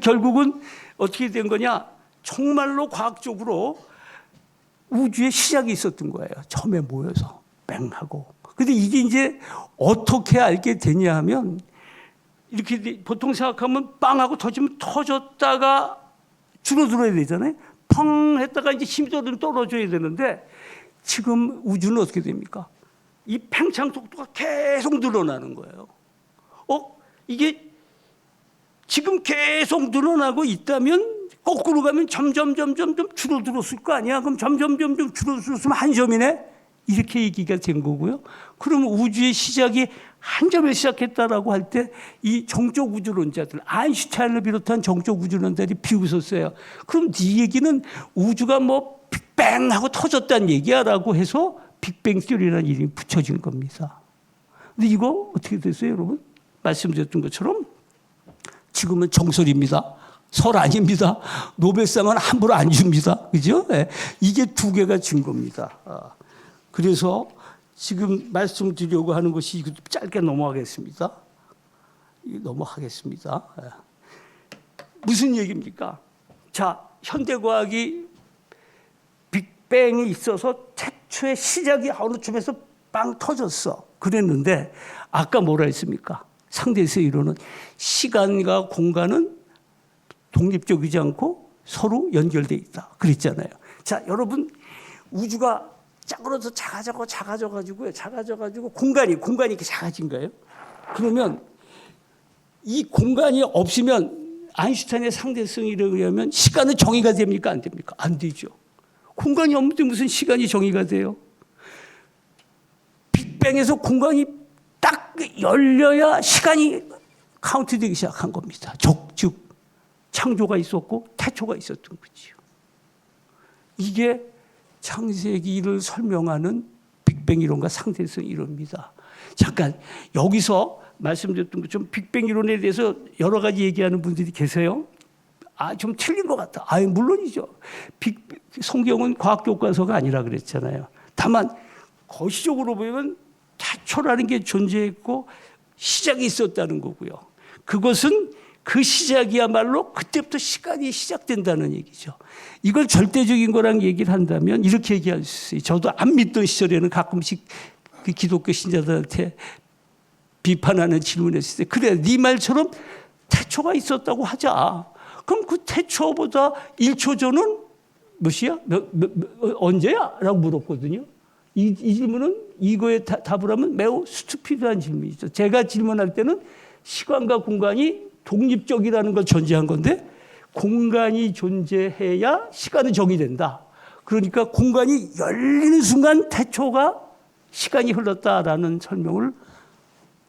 결국은 어떻게 된 거냐? 정말로 과학적으로 우주의 시작이 있었던 거예요. 처음에 모여서 뱅하고. 근데 이게 이제 어떻게 알게 되냐 하면 이렇게 보통 생각하면 빵하고 터지면 터졌다가 줄어들어야 되잖아요. 펑 했다가 이제 힘이 떨어져야 되는데 지금 우주는 어떻게 됩니까? 이 팽창 속도가 계속 늘어나는 거예요. 이게 지금 계속 늘어나고 있다면 거꾸로 가면 점점 줄어들었을 거 아니야? 그럼 점점 줄어들었으면 한 점이네? 이렇게 얘기가 된 거고요. 그럼 우주의 시작이 한 점에 시작했다라고 할 때 이 정적 우주론자들, 아인슈타인을 비롯한 정적 우주론자들이 비웃었어요. 그럼 네 얘기는 우주가 뭐 빅뱅 하고 터졌다는 얘기야라고 해서 빅뱅 티어리라는 이름이 붙여진 겁니다. 근데 이거 어떻게 됐어요, 여러분? 말씀드렸던 것처럼 지금은 정설입니다. 설 아닙니다. 노벨상은 함부로 안 줍니다. 그죠? 네. 이게 2개가 증거입니다. 그래서 지금 말씀드리려고 하는 것이 짧게 넘어가겠습니다. 무슨 얘기입니까? 자, 현대과학이 빅뱅이 있어서 태초의 시작이 어느 쯤에서 빵 터졌어. 그랬는데 아까 뭐라 했습니까? 상대에서 이론은 시간과 공간은 독립적이지 않고 서로 연결되어 있다. 그랬잖아요. 자, 여러분 우주가 짝으로서 작아져가지고 공간이 이렇게 작아진 거예요. 그러면 이 공간이 없으면 아인슈타인의 상대성에 의하면 시간은 정의가 됩니까? 안 됩니까? 안 되죠. 공간이 없는데 무슨 시간이 정의가 돼요? 빅뱅에서 공간이 딱 열려야 시간이 카운트되기 시작한 겁니다. 즉 창조가 있었고 태초가 있었던 거죠. 이게 창세기를 설명하는 빅뱅 이론과 상대성 이론입니다. 잠깐 여기서 말씀드렸던 것처럼 빅뱅 이론에 대해서 여러 가지 얘기하는 분들이 계세요. 좀 틀린 것 같다. 물론이죠. 성경은 과학 교과서가 아니라 그랬잖아요. 다만 거시적으로 보면 태초라는 게 존재했고 시작이 있었다는 거고요. 그것은 그 시작이야말로 그때부터 시간이 시작된다는 얘기죠. 이걸 절대적인 거랑 얘기를 한다면 이렇게 얘기할 수 있어요. 저도 안 믿던 시절에는 가끔씩 그 기독교 신자들한테 비판하는 질문했을 때 그래 네 말처럼 태초가 있었다고 하자. 그럼 그 태초보다 1초 전은 몇이야? 언제야? 라고 물었거든요. 이 질문은 이거에 답을 하면 매우 스투피드한 질문이죠. 제가 질문할 때는 시간과 공간이 독립적이라는 걸 전제한 건데 공간이 존재해야 시간은 정의된다. 그러니까 공간이 열리는 순간 태초가 시간이 흘렀다라는 설명을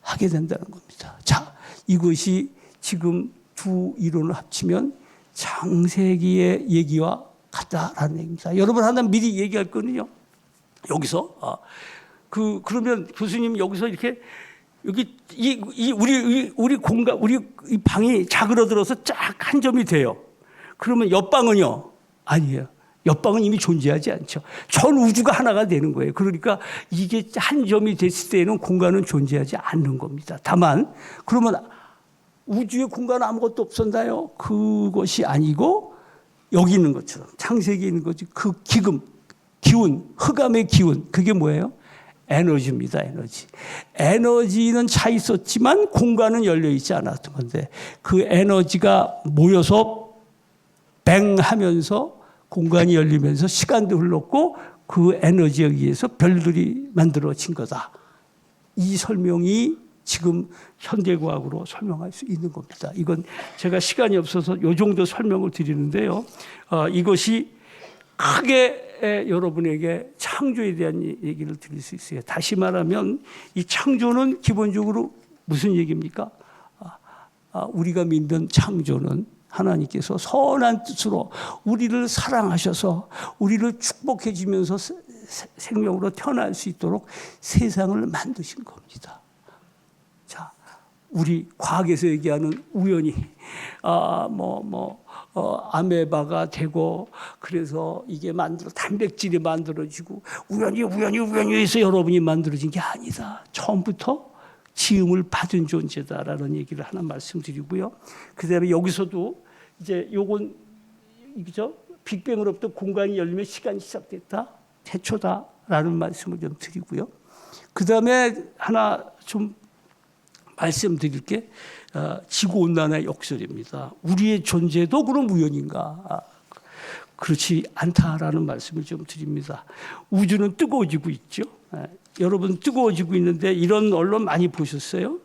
하게 된다는 겁니다. 자, 이것이 지금 두 이론을 합치면 창세기의 얘기와 같다라는 얘기입니다. 여러분 하나 미리 얘기할 거는요. 여기서 그러면 교수님 여기서 이렇게 여기 우리 공간 우리 이 방이 자그러들어서 쫙 한 점이 돼요. 그러면 옆방은요? 아니에요. 옆방은 이미 존재하지 않죠. 전 우주가 하나가 되는 거예요. 그러니까 이게 한 점이 됐을 때에는 공간은 존재하지 않는 겁니다. 다만 그러면 우주의 공간 아무것도 없었나요? 그것이 아니고 여기 있는 것처럼 창세기에 있는 거지. 그 기운, 흑암의 기운 그게 뭐예요? 에너지입니다. 에너지. 에너지는 차 있었지만 공간은 열려 있지 않았던 건데 그 에너지가 모여서 뱅 하면서 공간이 열리면서 시간도 흘렀고 그 에너지에 의해서 별들이 만들어진 거다. 이 설명이 지금 현대과학으로 설명할 수 있는 겁니다. 이건 제가 시간이 없어서 이 정도 설명을 드리는데요. 이것이 크게 여러분에게 창조에 대한 얘기를 드릴 수 있어요. 다시 말하면 이 창조는 기본적으로 무슨 얘기입니까? 우리가 믿는 창조는 하나님께서 선한 뜻으로 우리를 사랑하셔서 우리를 축복해 주면서 생명으로 태어날 수 있도록 세상을 만드신 겁니다. 자, 우리 과학에서 얘기하는 우연히 아메바가 되고 그래서 이게 단백질이 만들어지고 우연히 해서 여러분이 만들어진 게 아니다. 처음부터 지음을 받은 존재다라는 얘기를 하나 말씀드리고요. 그다음에 여기서도 이제 요건 이죠. 빅뱅으로부터 공간이 열리면 시간이 시작됐다. 태초다라는 말씀을 좀 드리고요. 그다음에 하나 좀 말씀드릴 게 지구온난화의 역설입니다. 우리의 존재도 그럼 우연인가? 그렇지 않다라는 말씀을 좀 드립니다. 우주는 뜨거워지고 있죠. 여러분 뜨거워지고 있는데 이런 언론 많이 보셨어요?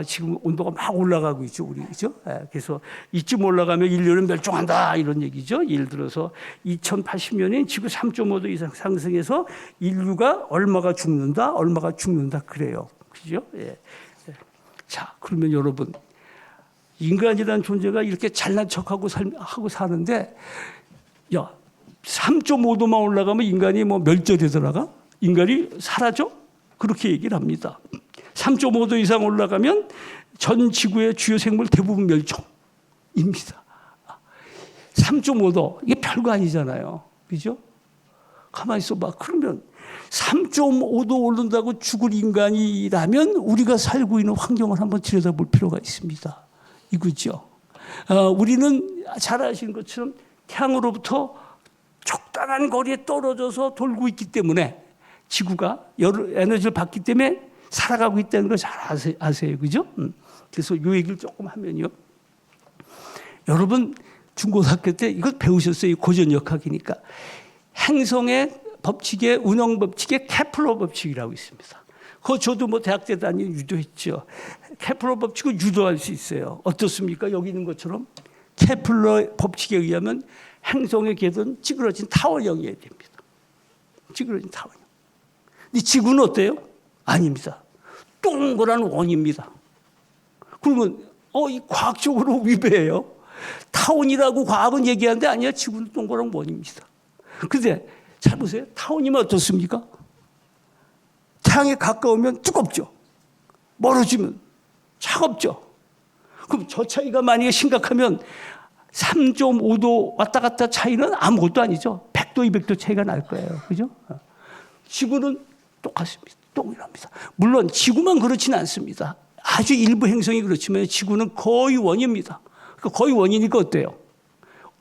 지금 온도가 막 올라가고 있죠, 우리 그죠? 그래서 이쯤 올라가면 인류는 멸종한다 이런 얘기죠. 예를 들어서 2080년에 지구 3.5도 이상 상승해서 인류가 얼마가 죽는다 그래요, 그죠? 예. 자, 그러면 여러분 인간이라는 존재가 이렇게 잘난 척하고 사는데, 야 3.5도만 올라가면 인간이 뭐 멸절되더라가? 인간이 사라져? 그렇게 얘기를 합니다. 3.5도 이상 올라가면 전 지구의 주요 생물 대부분 멸종입니다. 3.5도 이게 별거 아니잖아요. 그죠? 가만히 있어봐. 그러면 3.5도 오른다고 죽을 인간이라면 우리가 살고 있는 환경을 한번 들여다볼 필요가 있습니다. 이거죠. 우리는 잘 아시는 것처럼 태양으로부터 적당한 거리에 떨어져서 돌고 있기 때문에 지구가 에너지를 받기 때문에 살아가고 있다는 걸 잘 아세요. 그죠? 그래서 이 얘기를 조금 하면요. 여러분 중고등학교 때 이걸 배우셨어요. 고전역학이니까. 행성의 법칙의 운영 법칙에 케플러 법칙이라고 있습니다. 그거 저도 뭐 대학 때 다니는 유도했죠. 케플러 법칙을 유도할 수 있어요. 어떻습니까? 여기 있는 것처럼 케플러 법칙에 의하면 행성의 궤도는 찌그러진 타원형이어야 됩니다. 찌그러진 타원형. 근데 지구는 어때요? 아닙니다. 동그란 원입니다. 그러면 이 과학적으로 위배해요. 타원이라고 과학은 얘기하는데 아니야. 지구는 동그란 원입니다. 그런데 잘 보세요. 타원이면 어떻습니까? 태양에 가까우면 뜨겁죠. 멀어지면 차갑죠. 그럼 저 차이가 만약에 심각하면 3.5도 왔다 갔다 차이는 아무것도 아니죠. 100도, 200도 차이가 날 거예요. 그죠? 지구는 똑같습니다. 동일합니다. 물론 지구만 그렇지는 않습니다. 아주 일부 행성이 그렇지만 지구는 거의 원입니다. 그러니까 거의 원이니까 어때요?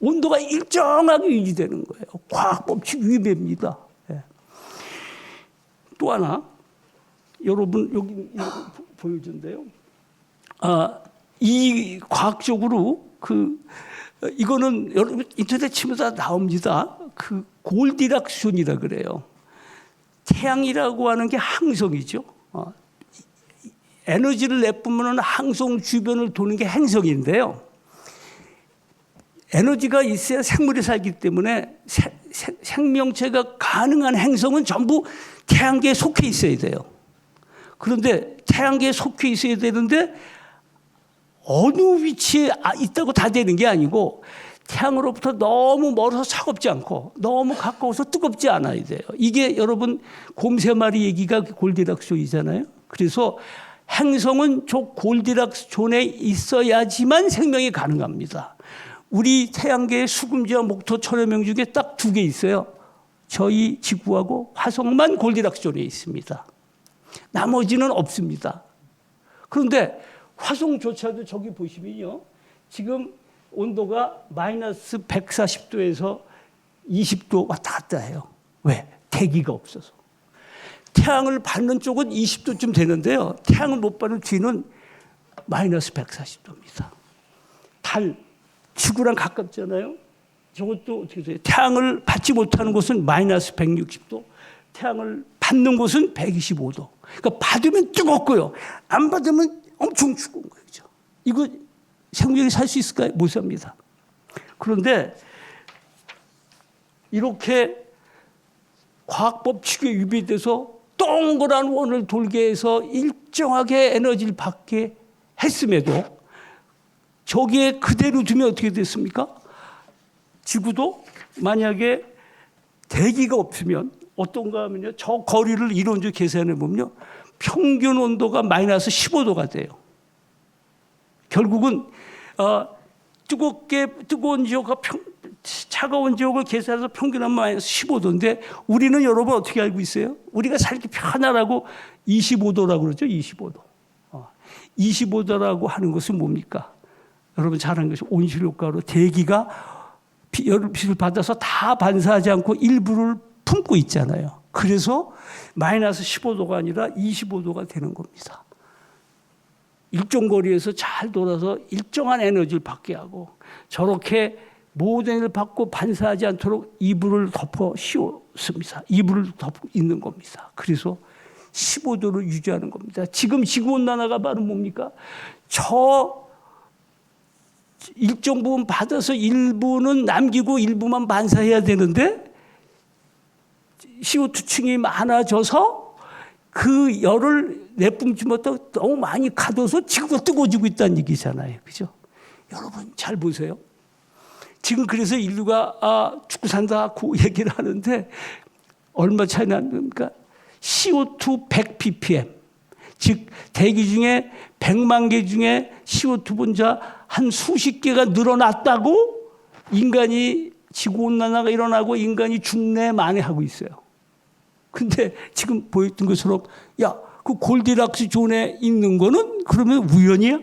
온도가 일정하게 유지되는 거예요. 과학 법칙 위배입니다. 또 하나, 여러분 여기 보여준대요. 이 과학적으로 이거는 여러분 인터넷 치면 다 나옵니다. 그 골디락스 존이라 그래요. 태양이라고 하는 게 항성이죠. 에너지를 내뿜으면 항성 주변을 도는 게 행성인데요. 에너지가 있어야 생물이 살기 때문에 생명체가 가능한 행성은 전부 태양계에 속해 있어야 돼요. 그런데 태양계에 속해 있어야 되는데 어느 위치에 있다고 다 되는 게 아니고 태양으로부터 너무 멀어서 차갑지 않고 너무 가까워서 뜨겁지 않아야 돼요. 이게 여러분 곰 3마리 얘기가 골디락스 존이잖아요. 그래서 행성은 저 골디락스 존에 있어야지만 생명이 가능합니다. 우리 태양계의 수금지와 목토 천여명 중에 딱 2개 있어요. 저희 지구하고 화성만 골디락스 존에 있습니다. 나머지는 없습니다. 그런데 화성조차도 저기 보시면요. 지금 온도가 마이너스 140도에서 20도 왔다 갔다 해요. 왜? 대기가 없어서. 태양을 받는 쪽은 20도쯤 되는데요. 태양을 못 받는 뒤는 마이너스 140도입니다. 달, 지구랑 가깝잖아요. 저것도 어떻게 돼요? 태양을 받지 못하는 곳은 마이너스 160도, 태양을 받는 곳은 125도. 그러니까 받으면 뜨겁고요. 안 받으면 엄청 추운 거예요. 그죠? 이거 생명이 살 수 있을까요? 못 삽니다. 그런데 이렇게 과학 법칙에 위배돼서 동그란 원을 돌게 해서 일정하게 에너지를 받게 했음에도 저기에 그대로 두면 어떻게 됐습니까? 지구도 만약에 대기가 없으면 어떤가 하면요. 저 거리를 이론적으로 계산해 보면요. 평균 온도가 마이너스 15도가 돼요. 결국은 뜨거운 지역과 차가운 지역을 계산해서 평균하면 마이너스 15도인데 우리는 여러분 어떻게 알고 있어요? 우리가 살기 편하라고 25도라고 그러죠. 25도. 25도라고 하는 것은 뭡니까? 여러분 잘 아는 것이 온실효과로 대기가 열빛을 받아서 다 반사하지 않고 일부를 품고 있잖아요. 그래서 마이너스 15도가 아니라 25도가 되는 겁니다. 일정 거리에서 잘 돌아서 일정한 에너지를 받게 하고 저렇게 모든 에너지를 받고 반사하지 않도록 이불을 덮어 씌웠습니다. 이불을 덮고 있는 겁니다. 그래서 15도를 유지하는 겁니다. 지금 지구온난화가 바로 뭡니까? 저 일정 부분 받아서 일부는 남기고 일부만 반사해야 되는데 CO2층이 많아져서 그 열을 내뿜지 못하고 너무 많이 가둬서 지구가 뜨거워지고 있다는 얘기잖아요. 그죠? 여러분 잘 보세요. 지금 그래서 인류가 죽고 산다고 얘기를 하는데 얼마 차이 납니까? CO2 100 ppm. 즉 대기 중에 100만 개 중에 CO2 분자 한 수십 개가 늘어났다고 인간이 지구온난화가 일어나고 인간이 죽네 만회하고 있어요. 근데 지금 보였던 것처럼 그 골디락스 존에 있는 거는 그러면 우연이야?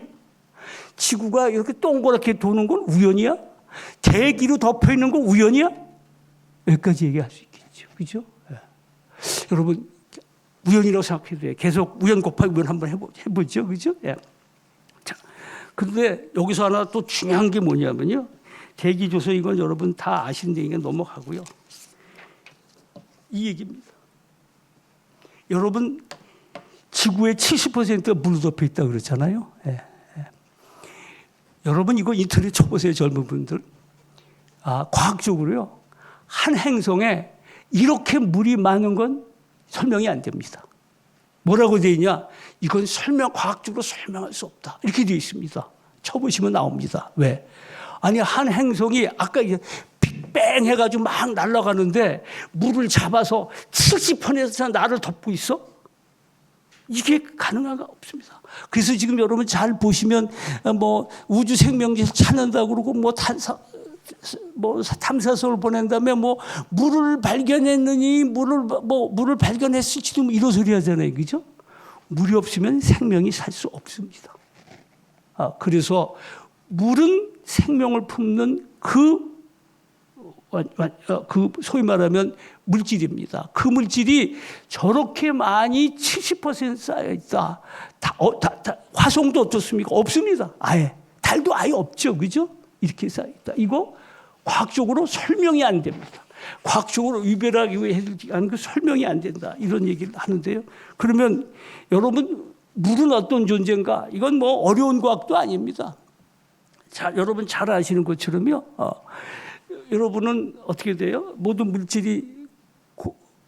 지구가 이렇게 동그랗게 도는 건 우연이야? 대기로 덮여 있는 건 우연이야? 여기까지 얘기할 수 있겠죠. 그죠? 네. 여러분 우연이라고 생각해도 돼요. 계속 우연 곱하기 우연 한번 해보죠. 그죠? 예. 자, 그런데 여기서 하나 또 중요한 게 뭐냐면요. 대기조서 이건 여러분 다 아시는 얘기가 넘어가고요. 이 얘기입니다. 여러분 지구의 70%가 물로 덮여 있다고 그렇잖아요. 예, 예. 여러분 이거 인터넷 쳐보세요. 젊은 분들. 과학적으로요. 한 행성에 이렇게 물이 많은 건 설명이 안 됩니다. 뭐라고 되어 있냐? 이건 과학적으로 설명할 수 없다. 이렇게 되어 있습니다. 쳐보시면 나옵니다. 왜? 아니 한 행성이 아까 빅뱅 해가지고 막 날아가는데 물을 잡아서 70%에서 나를 덮고 있어? 이게 가능한가 없습니다. 그래서 지금 여러분 잘 보시면 뭐 우주 생명체 찾는다고 그러고 뭐 탐사선을 보낸 다음에 뭐 물을 발견했느니 물을 발견했을지도 이런 소리 하잖아요. 그죠? 물이 없으면 생명이 살 수 없습니다. 그래서 물은 생명을 품는 그 그 소위 말하면 물질입니다. 그 물질이 저렇게 많이 70% 쌓여 있다. 화성도 어떻습니까? 없습니다. 아예. 달도 아예 없죠. 그죠? 이렇게 쌓여 있다. 이거 과학적으로 설명이 안 됩니다. 과학적으로 위배하기 위해 하는 그 설명이 안 된다. 이런 얘기를 하는데요. 그러면 여러분, 물은 어떤 존재인가? 이건 뭐 어려운 과학도 아닙니다. 자, 여러분 잘 아시는 것처럼요. 여러분은 어떻게 돼요? 모든 물질이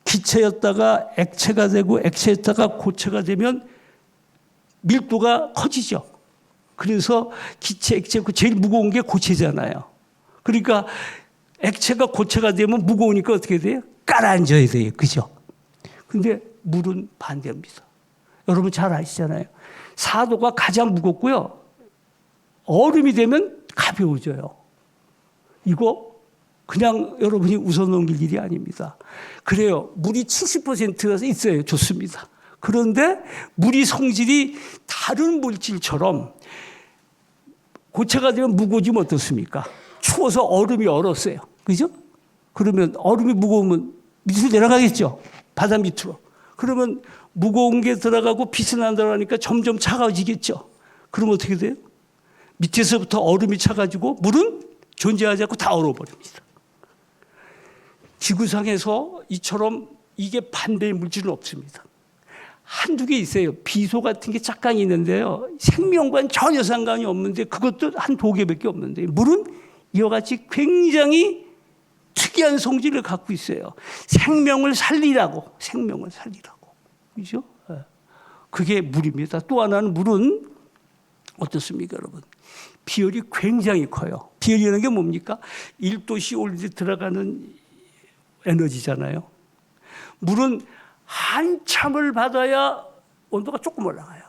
기체였다가 액체가 되고 액체였다가 고체가 되면 밀도가 커지죠. 그래서 기체, 액체, 제일 무거운 게 고체잖아요. 그러니까 액체가 고체가 되면 무거우니까 어떻게 돼요? 깔아앉아야 돼요. 그죠? 근데 물은 반대입니다. 여러분 잘 아시잖아요. 사도가 가장 무겁고요. 얼음이 되면 가벼워져요. 이거 그냥 여러분이 웃어넘길 일이 아닙니다. 그래요. 물이 70%가 있어요. 좋습니다. 그런데 물이 성질이 다른 물질처럼 고체가 되면 무거워지면 어떻습니까? 추워서 얼음이 얼었어요. 그죠? 그러면 얼음이 무거우면 밑으로 내려가겠죠. 바다 밑으로. 그러면 무거운 게 들어가고 빛이 난다고 하니까 점점 차가워지겠죠. 그럼 어떻게 돼요? 밑에서부터 얼음이 차가지고 물은 존재하지 않고 다 얼어버립니다. 지구상에서 이처럼 이게 반대의 물질은 없습니다. 한두 개 있어요. 비소 같은 게 잠깐 있는데요. 생명과는 전혀 상관이 없는데 그것도 한두 개밖에 없는데 물은 이와 같이 굉장히 특이한 성질을 갖고 있어요. 생명을 살리라고. 그죠? 그게 물입니다. 또 하나는 물은 어떻습니까, 여러분? 비열이 굉장히 커요. 비열이라는 게 뭡니까? 1도씨 올리드 들어가는 에너지잖아요. 물은 한참을 받아야 온도가 조금 올라가요.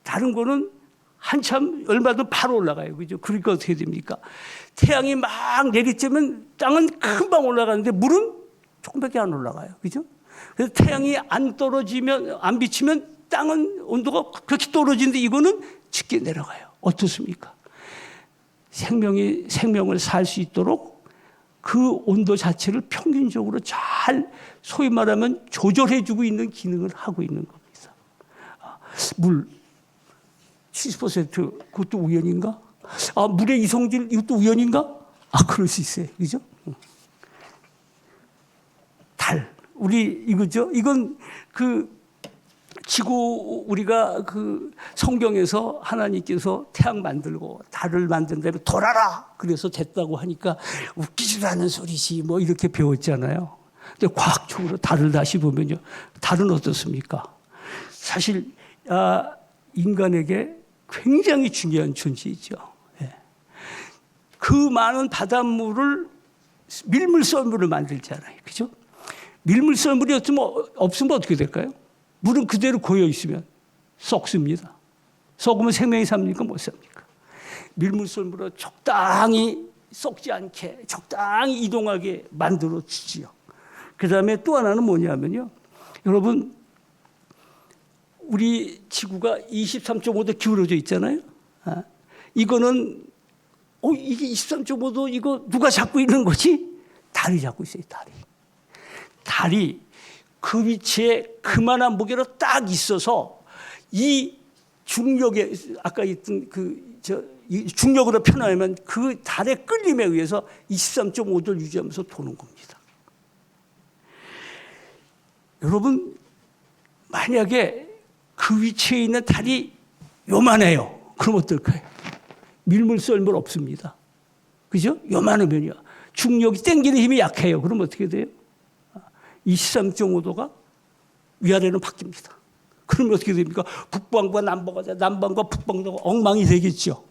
다른 거는 한참 얼마든 바로 올라가요. 그죠? 그러니까 어떻게 됩니까? 태양이 막 내리쬐면 땅은 금방 올라가는데 물은 조금밖에 안 올라가요. 그죠? 그래서 태양이 안 떨어지면, 안 비치면 땅은 온도가 그렇게 떨어지는데 이거는 짙게 내려가요. 어떻습니까? 생명을 살 수 있도록 그 온도 자체를 평균적으로 잘 소위 말하면 조절해주고 있는 기능을 하고 있는 겁니다. 물 70% 그것도 우연인가? 물의 이성질 이것도 우연인가? 그럴 수 있어요. 그죠? 달. 우리 이거죠? 이건 그 지구 우리가 그 성경에서 하나님께서 태양 만들고 달을 만든 다음에 돌아라 그래서 됐다고 하니까 웃기지도 않은 소리지 뭐 이렇게 배웠잖아요. 근데 과학적으로 달을 다시 보면요, 달은 어떻습니까? 사실 인간에게 굉장히 중요한 존재이죠. 그 많은 바닷물을 밀물썰물을 만들잖아요. 그죠? 밀물썰물이 없으면 어떻게 될까요? 물은 그대로 고여 있으면 썩습니다. 썩으면 생명이 삽니까? 못 삽니까? 밀물썰물을 적당히 썩지 않게 적당히 이동하게 만들어 주지요. 그 다음에 또 하나는 뭐냐면요. 여러분, 우리 지구가 23.5도 기울어져 있잖아요. 이거는 이게 23.5도 이거 누가 잡고 있는 거지? 달이 잡고 있어요. 달이 그 위치에 그만한 무게로 딱 있어서 이 중력에 아까 있던 이 중력으로 편하면 그 달의 끌림에 의해서 23.5도를 유지하면서 도는 겁니다. 여러분, 만약에 그 위치에 있는 달이 요만해요. 그럼 어떨까요? 밀물썰물 없습니다. 그죠? 요만하면요. 중력이 당기는 힘이 약해요. 그럼 어떻게 돼요? 23.5도가 위아래로 바뀝니다. 그러면 어떻게 됩니까? 북방과 남방과 북방과 엉망이 되겠죠.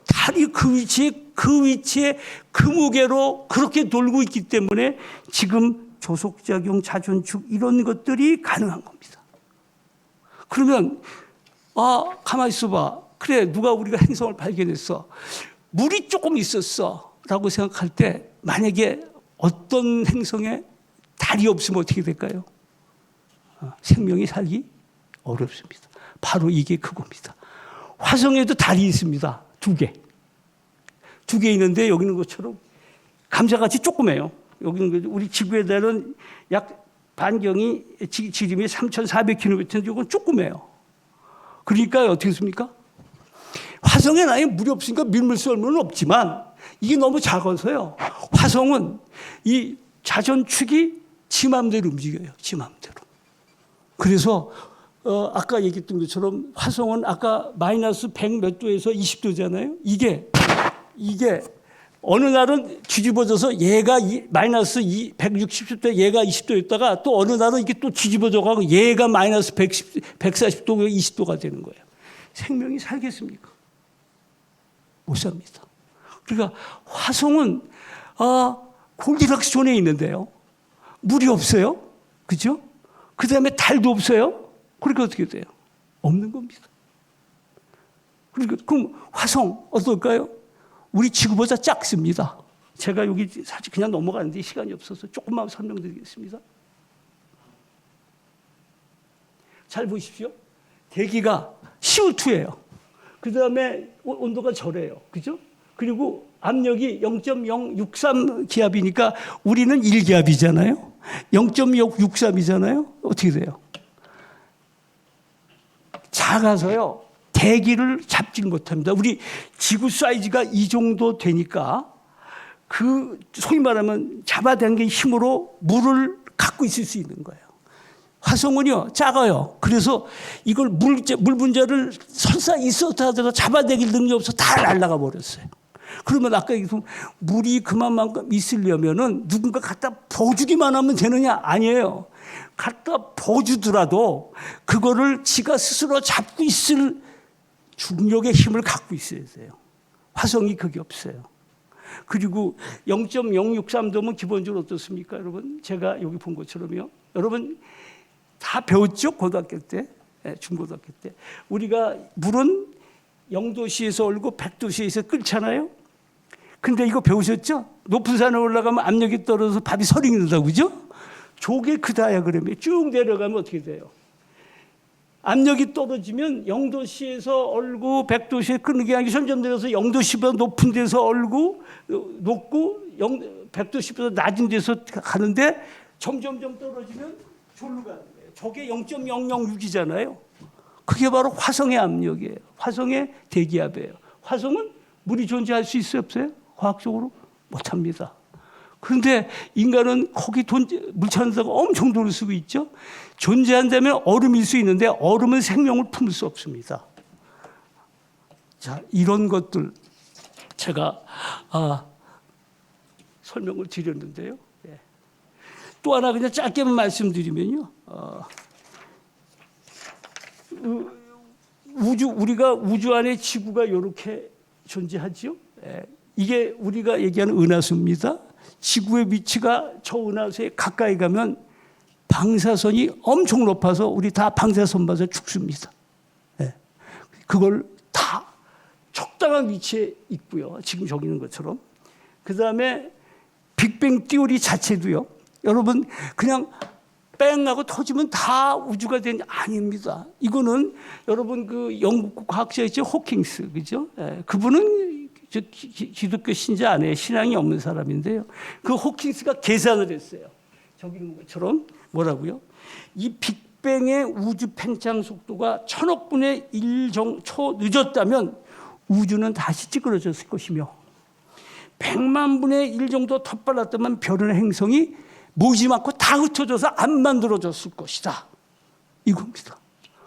달이 그 위치에 그 무게로 그렇게 돌고 있기 때문에 지금 조속작용, 자전축 이런 것들이 가능한 겁니다. 그러면 가만히 있어봐. 그래, 우리가 행성을 발견했어. 물이 조금 있었어 라고 생각할 때 만약에 어떤 행성에 달이 없으면 어떻게 될까요? 생명이 살기 어렵습니다. 바로 이게 그겁니다. 화성에도 달이 있습니다. 두 개 있는데 여기 있는 것처럼 감자같이 조그매요. 여기는 우리 지구에 대한 약 반경이 지름이 3,400km인데 이건 조그매요. 그러니까 어떻게 했습니까? 화성에 아예 물이 없으니까 밀물 썰물은 없지만 이게 너무 작아서요. 화성은 이 자전축이 지 맘대로 움직여요. 지 맘대로. 그래서 아까 얘기했던 것처럼 화성은 아까 마이너스 100 몇 도에서 20도잖아요. 이게 어느 날은 뒤집어져서 얘가 마이너스 160도 얘가 20도였다가 또 어느 날은 이게 또 뒤집어져 가고 얘가 마이너스 140도 20도가 되는 거예요. 생명이 살겠습니까? 못 삽니다. 그러니까 화성은 골디락스 존에 있는데요. 물이 없어요. 그죠? 그 다음에 달도 없어요. 그러니까 어떻게 돼요? 없는 겁니다. 그러니까 그럼 화성 어떨까요? 우리 지구보다 작습니다. 제가 여기 사실 그냥 넘어가는데 시간이 없어서 조금만 설명드리겠습니다. 잘 보십시오. 대기가 CO2예요. 그 다음에 온도가 저래요. 그죠? 그리고 압력이 0.063 기압이니까 우리는 1기압이잖아요. 0.063이잖아요. 어떻게 돼요? 작아서요. 대기를 잡지 못합니다. 우리 지구 사이즈가 이 정도 되니까 그 소위 말하면 잡아당긴 힘으로 물을 갖고 있을 수 있는 거예요. 화성은요 작아요. 그래서 이걸 물 분자를 설사 있었다 하더라도 잡아당길 능력이 없어 다 날아가 버렸어요. 그러면 아까 얘기했던 물이 그만큼 있으려면은 누군가 갖다 부어주기만 하면 되느냐? 아니에요. 갖다 부어주더라도 그거를 지가 스스로 잡고 있을 중력의 힘을 갖고 있어야 돼요. 화성이 그게 없어요. 그리고 0.063도면 기본적으로 어떻습니까, 여러분? 제가 여기 본 것처럼요. 여러분 다 배웠죠? 고등학교 때, 중고등학교 때. 우리가 물은 0도씨에서 얼고 100도씨에서 끓잖아요. 근데 이거 배우셨죠? 높은 산에 올라가면 압력이 떨어져서 밥이 설익는다고, 그죠? 저게 그 다이아그램이에요. 쭉 내려가면 어떻게 돼요? 압력이 떨어지면 0도씨에서 얼고 100도씨에 끓는 게 아니라 점점 내려서 0도씨보다 높은 데서 얼고 높고 100도씨보다 낮은 데서 가는데 점점 떨어지면 졸로 가는 거예요. 저게 0.006이잖아요. 그게 바로 화성의 압력이에요. 화성의 대기압이에요. 화성은 물이 존재할 수 있어요, 없어요? 과학적으로 못합니다. 그런데 인간은 거기 물 찾는다고 엄청 돈을 쓰고 있죠. 존재한다면 얼음일 수 있는데 얼음은 생명을 품을 수 없습니다. 자, 이런 것들 제가 설명을 드렸는데요. 예. 또 하나 그냥 짧게만 말씀드리면요. 우리가 우주 안에 지구가 이렇게 존재하죠. 예. 이게 우리가 얘기하는 은하수입니다. 지구의 위치가 저 은하수에 가까이 가면 방사선이 엄청 높아서 우리 다 방사선 맞아 죽습니다. 네. 그걸 다 적당한 위치에 있고요. 지금 저기 있는 것처럼. 그 다음에 빅뱅 띠오리 자체도요. 여러분 그냥 뺑 하고 터지면 다 우주가 되는 아닙니다. 이거는 여러분 그 영국 과학자 있죠, 호킹스, 그죠? 네. 그분은 기독교 신자 안에 신앙이 없는 사람인데요. 그 호킹스가 계산을 했어요. 저기 있는 것처럼 뭐라고요? 이 빅뱅의 우주 팽창 속도가 1000억 분의 1초 늦었다면 우주는 다시 찌그러졌을 것이며 100만 분의 1 정도 더 빨랐다면 별의 행성이 모지 않고 다 흩어져서 안 만들어졌을 것이다. 이겁니다.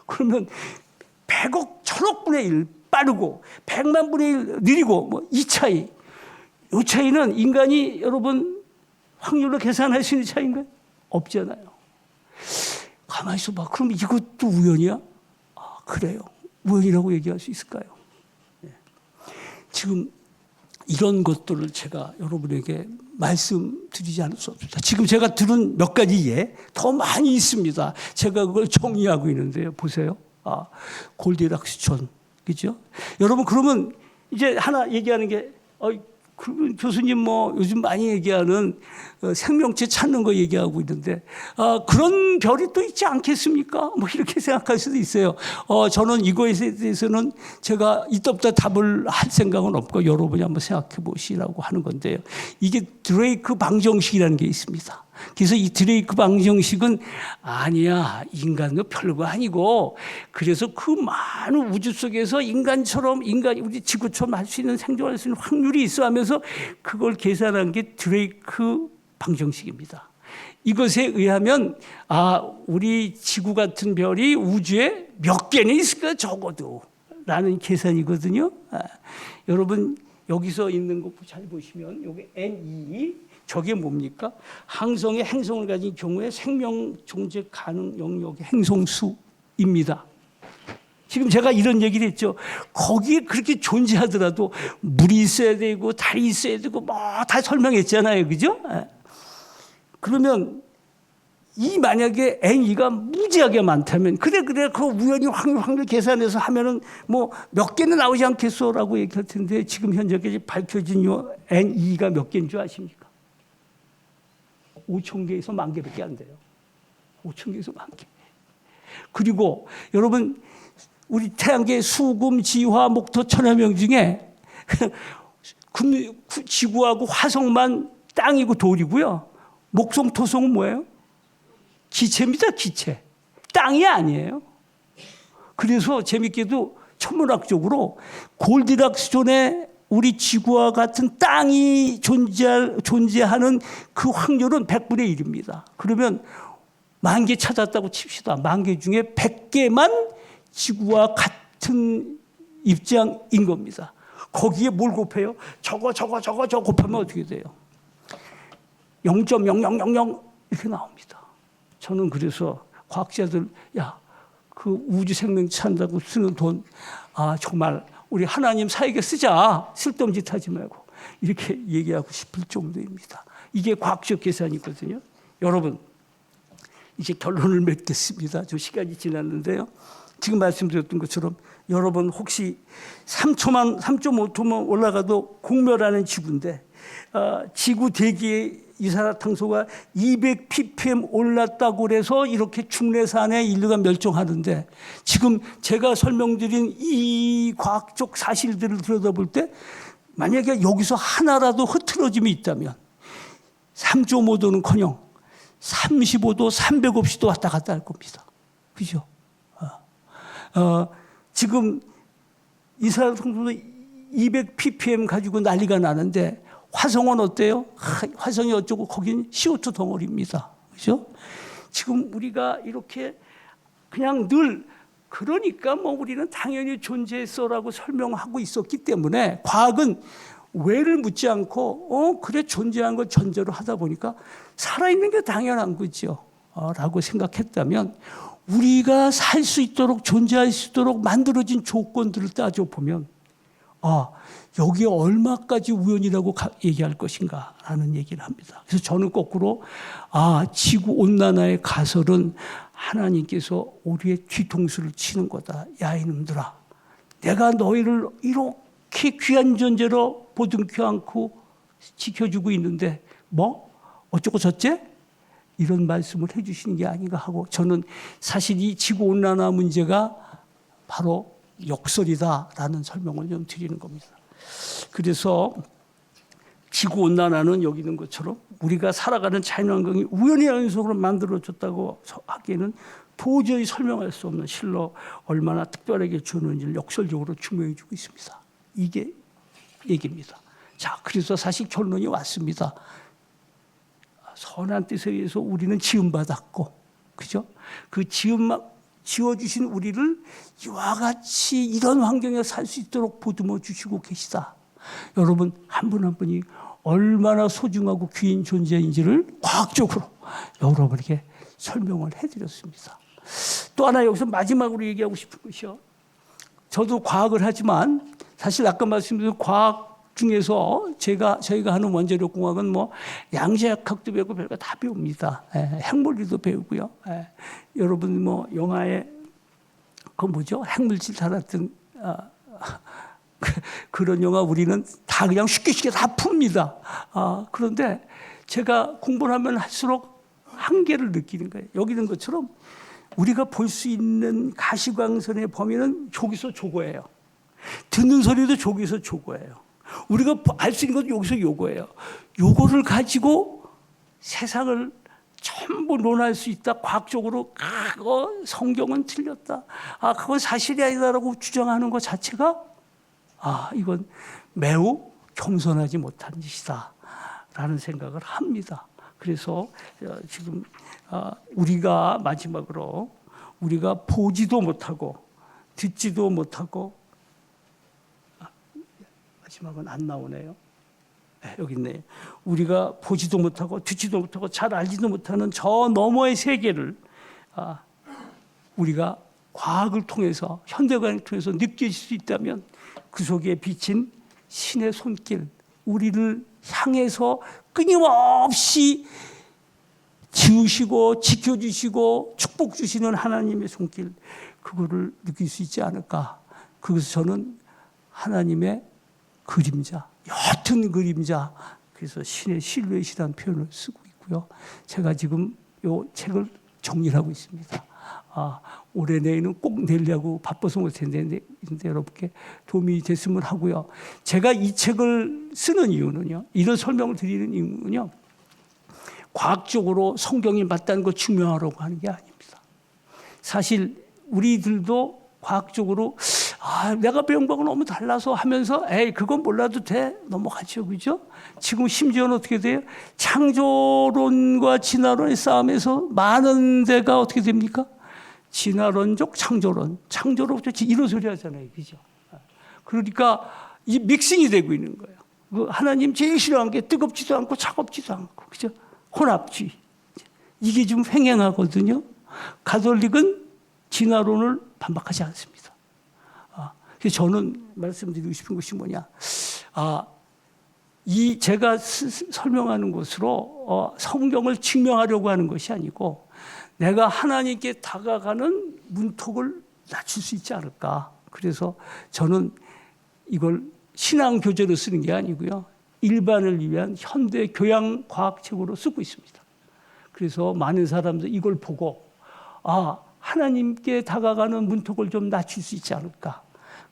그러면 100억, 1000억 분의 1 빠르고 100만 분의 1 느리고 뭐 이 차이. 이 차이는 인간이 여러분 확률로 계산할 수 있는 차이인가요? 없잖아요. 가만히 있어봐. 그럼 이것도 우연이야? 그래요. 우연이라고 얘기할 수 있을까요? 네. 지금 이런 것들을 제가 여러분에게 말씀드리지 않을 수 없습니다. 지금 제가 들은 몇 가지 예, 더 많이 있습니다. 제가 그걸 정리하고 있는데요. 보세요. 골디락스 존. 그죠? 여러분, 그러면 이제 하나 얘기하는 게, 그러면 교수님 뭐 요즘 많이 얘기하는 생명체 찾는 거 얘기하고 있는데 그런 별이 또 있지 않겠습니까? 뭐 이렇게 생각할 수도 있어요. 저는 이거에 대해서는 제가 이따부터 답을 할 생각은 없고 여러분이 한번 생각해 보시라고 하는 건데요. 이게 드레이크 방정식이라는 게 있습니다. 그래서 이 드레이크 방정식은 아니야, 인간은 별거 아니고 그래서 그 많은 우주 속에서 인간처럼 우리 지구처럼 할 수 있는 생존할 수 있는 확률이 있어 하면서 그걸 계산한 게 드레이크 방정식입니다. 이것에 의하면 우리 지구 같은 별이 우주에 몇 개는 있을까 적어도 라는 계산이거든요. 여러분 여기서 있는 거 잘 보시면 여기 N2 저게 뭡니까? 항성의 행성을 가진 경우에 생명 존재 가능 영역의 행성수입니다. 지금 제가 이런 얘기를 했죠. 거기에 그렇게 존재하더라도 물이 있어야 되고 달이 있어야 되고 뭐 다 설명했잖아요. 그죠? 그러면 이 만약에 N2가 무지하게 많다면 그래 그 우연히 확률 계산해서 하면은 뭐 몇 개는 나오지 않겠소라고 얘기할 텐데 지금 현재까지 밝혀진 요 N2가 몇 개인 줄 아십니까? 5천 개에서 1만 개밖에 안 돼요. 5천 개에서 1만 개. 그리고 여러분 우리 태양계 수금, 지화, 목토, 천여명 중에 지구하고 화성만 땅이고 돌이고요. 목성, 토성은 뭐예요? 기체입니다. 기체. 땅이 아니에요. 그래서 재밌게도 천문학적으로 골디락스 존에 우리 지구와 같은 땅이 존재하는 그 확률은 100분의 1입니다. 그러면 10,000개 찾았다고 칩시다. 10,000개 중에 100개만 지구와 같은 입장인 겁니다. 거기에 뭘 곱해요? 저거 곱하면 어떻게 돼요? 0.0000 이렇게 나옵니다. 저는 그래서 과학자들 그 우주 생명 찾는다고 쓰는 돈 정말 우리 하나님 사에게 쓰자. 쓸데없는 짓 하지 말고 이렇게 얘기하고 싶을 정도입니다. 이게 과학적 계산이거든요. 여러분 이제 결론을 맺겠습니다. 좀 시간이 지났는데요. 지금 말씀드렸던 것처럼 여러분 혹시 3.5토만 올라가도 공멸하는 지구인데 지구 대기의 이산화탄소가 200 ppm 올랐다고 그래서 이렇게 중래산에 인류가 멸종하는데 지금 제가 설명드린 이 과학적 사실들을 들여다볼 때 만약에 여기서 하나라도 흐트러짐이 있다면 3.5도는커녕 35도, 350도 왔다 갔다 할 겁니다. 그죠? 지금 이산화탄소 200 ppm 가지고 난리가 나는데 화성은 어때요? 화성이 어쩌고 거긴 CO2 덩어리입니다. 그죠? 지금 우리가 이렇게 그냥 늘 그러니까 뭐 우리는 당연히 존재했어라고 설명하고 있었기 때문에 과학은 왜를 묻지 않고 그래 존재한 걸 전제로 하다 보니까 살아있는 게 당연한 거죠. 라고 생각했다면 우리가 살 수 있도록 존재할 수 있도록 만들어진 조건들을 따져보면 여기에 얼마까지 우연이라고 얘기할 것인가라는 얘기를 합니다. 그래서 저는 거꾸로 지구온난화의 가설은 하나님께서 우리의 뒤통수를 치는 거다. 야 이놈들아, 내가 너희를 이렇게 귀한 존재로 보듬지 않고 지켜주고 있는데 뭐 어쩌고 저쩌? 이런 말씀을 해주시는 게 아닌가 하고 저는 사실 이 지구온난화 문제가 바로 역설이다라는 설명을 좀 드리는 겁니다. 그래서 지구온난화는 여기 있는 것처럼 우리가 살아가는 자연환경이 우연의 연속으로 만들어졌다고 하기에는 도저히 설명할 수 없는 실로 얼마나 특별하게 주는지를 역설적으로 증명해 주고 있습니다. 이게 얘기입니다. 자, 그래서 사실 결론이 왔습니다. 선한 뜻에 의해서 우리는 지음받았고, 그죠? 그 지어주신 우리를 이와 같이 이런 환경에 살 수 있도록 보듬어 주시고 계시다. 여러분 한 분 한 분이 얼마나 소중하고 귀한 존재인지를 과학적으로 여러분에게 설명을 해드렸습니다. 또 하나 여기서 마지막으로 얘기하고 싶은 것이요. 저도 과학을 하지만 사실 아까 말씀드린 과학 중에서 저희가 하는 원자력 공학은 뭐 양자역학도 배우고 별거 다 배웁니다. 핵물리도 배우고요. 여러분 뭐 영화에 그 뭐죠? 핵물질 달았던 그런 영화 우리는 다 그냥 쉽게 다 풉니다. 그런데 제가 공부를 하면 할수록 한계를 느끼는 거예요. 여기 있는 것처럼 우리가 볼 수 있는 가시광선의 범위는 저기서 저거예요. 듣는 소리도 저기서 저거예요. 우리가 알 수 있는 건 여기서 요거예요. 요거를 가지고 세상을 전부 논할 수 있다. 과학적으로 그거 성경은 틀렸다. 그건 사실이 아니다라고 주장하는 것 자체가 이건 매우 겸손하지 못한 짓이다라는 생각을 합니다. 그래서 지금 우리가 마지막으로 우리가 보지도 못하고 듣지도 못하고 마지막은 안 나오네요. 네, 여기 있네요. 우리가 보지도 못하고 듣지도 못하고 잘 알지도 못하는 저 너머의 세계를 우리가 과학을 통해서 현대과학을 통해서 느낄 수 있다면 그 속에 비친 신의 손길, 우리를 향해서 끊임없이 지우시고 지켜주시고 축복 주시는 하나님의 손길, 그거를 느낄 수 있지 않을까. 그래서 저는 하나님의 그림자, 옅은 그림자, 그래서 신의 실루엣이라는 표현을 쓰고 있고요. 제가 지금 이 책을 정리를 하고 있습니다. 올해 내에는 꼭 내려고 바빠서 못했는데 여러분께 도움이 됐으면 하고요. 제가 이 책을 쓰는 이유는요, 이런 설명을 드리는 이유는요, 과학적으로 성경이 맞다는 걸 증명하려고 하는 게 아닙니다. 사실 우리들도 과학적으로 내가 배운 거하고 너무 달라서 하면서 그건 몰라도 돼 넘어가죠. 그죠? 지금 심지어는 어떻게 돼요? 창조론과 진화론의 싸움에서 많은 데가 어떻게 됩니까? 진화론적 창조론, 창조론부터 이런 소리 하잖아요. 그죠? 그러니까 이 믹싱이 되고 있는 거예요. 하나님 제일 싫어하는 게 뜨겁지도 않고 차갑지도 않고, 그죠? 혼합주의. 이게 좀 횡행하거든요. 가톨릭은 진화론을 반박하지 않습니다. 그래서 저는 말씀드리고 싶은 것이 뭐냐. 이 제가 설명하는 것으로 성경을 증명하려고 하는 것이 아니고 내가 하나님께 다가가는 문턱을 낮출 수 있지 않을까. 그래서 저는 이걸 신앙 교재로 쓰는 게 아니고요. 일반을 위한 현대 교양 과학책으로 쓰고 있습니다. 그래서 많은 사람들 이걸 보고 하나님께 다가가는 문턱을 좀 낮출 수 있지 않을까.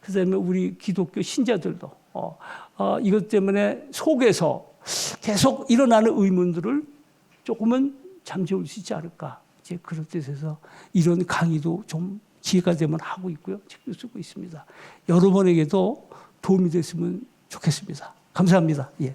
그다음에 우리 기독교 신자들도 이것 때문에 속에서 계속 일어나는 의문들을 조금은 잠재울 수 있지 않을까. 이제 그런 뜻에서 이런 강의도 좀 기회가 되면 하고 있고요. 책도 쓰고 있습니다. 여러분에게도 도움이 됐으면 좋겠습니다. 감사합니다. 예.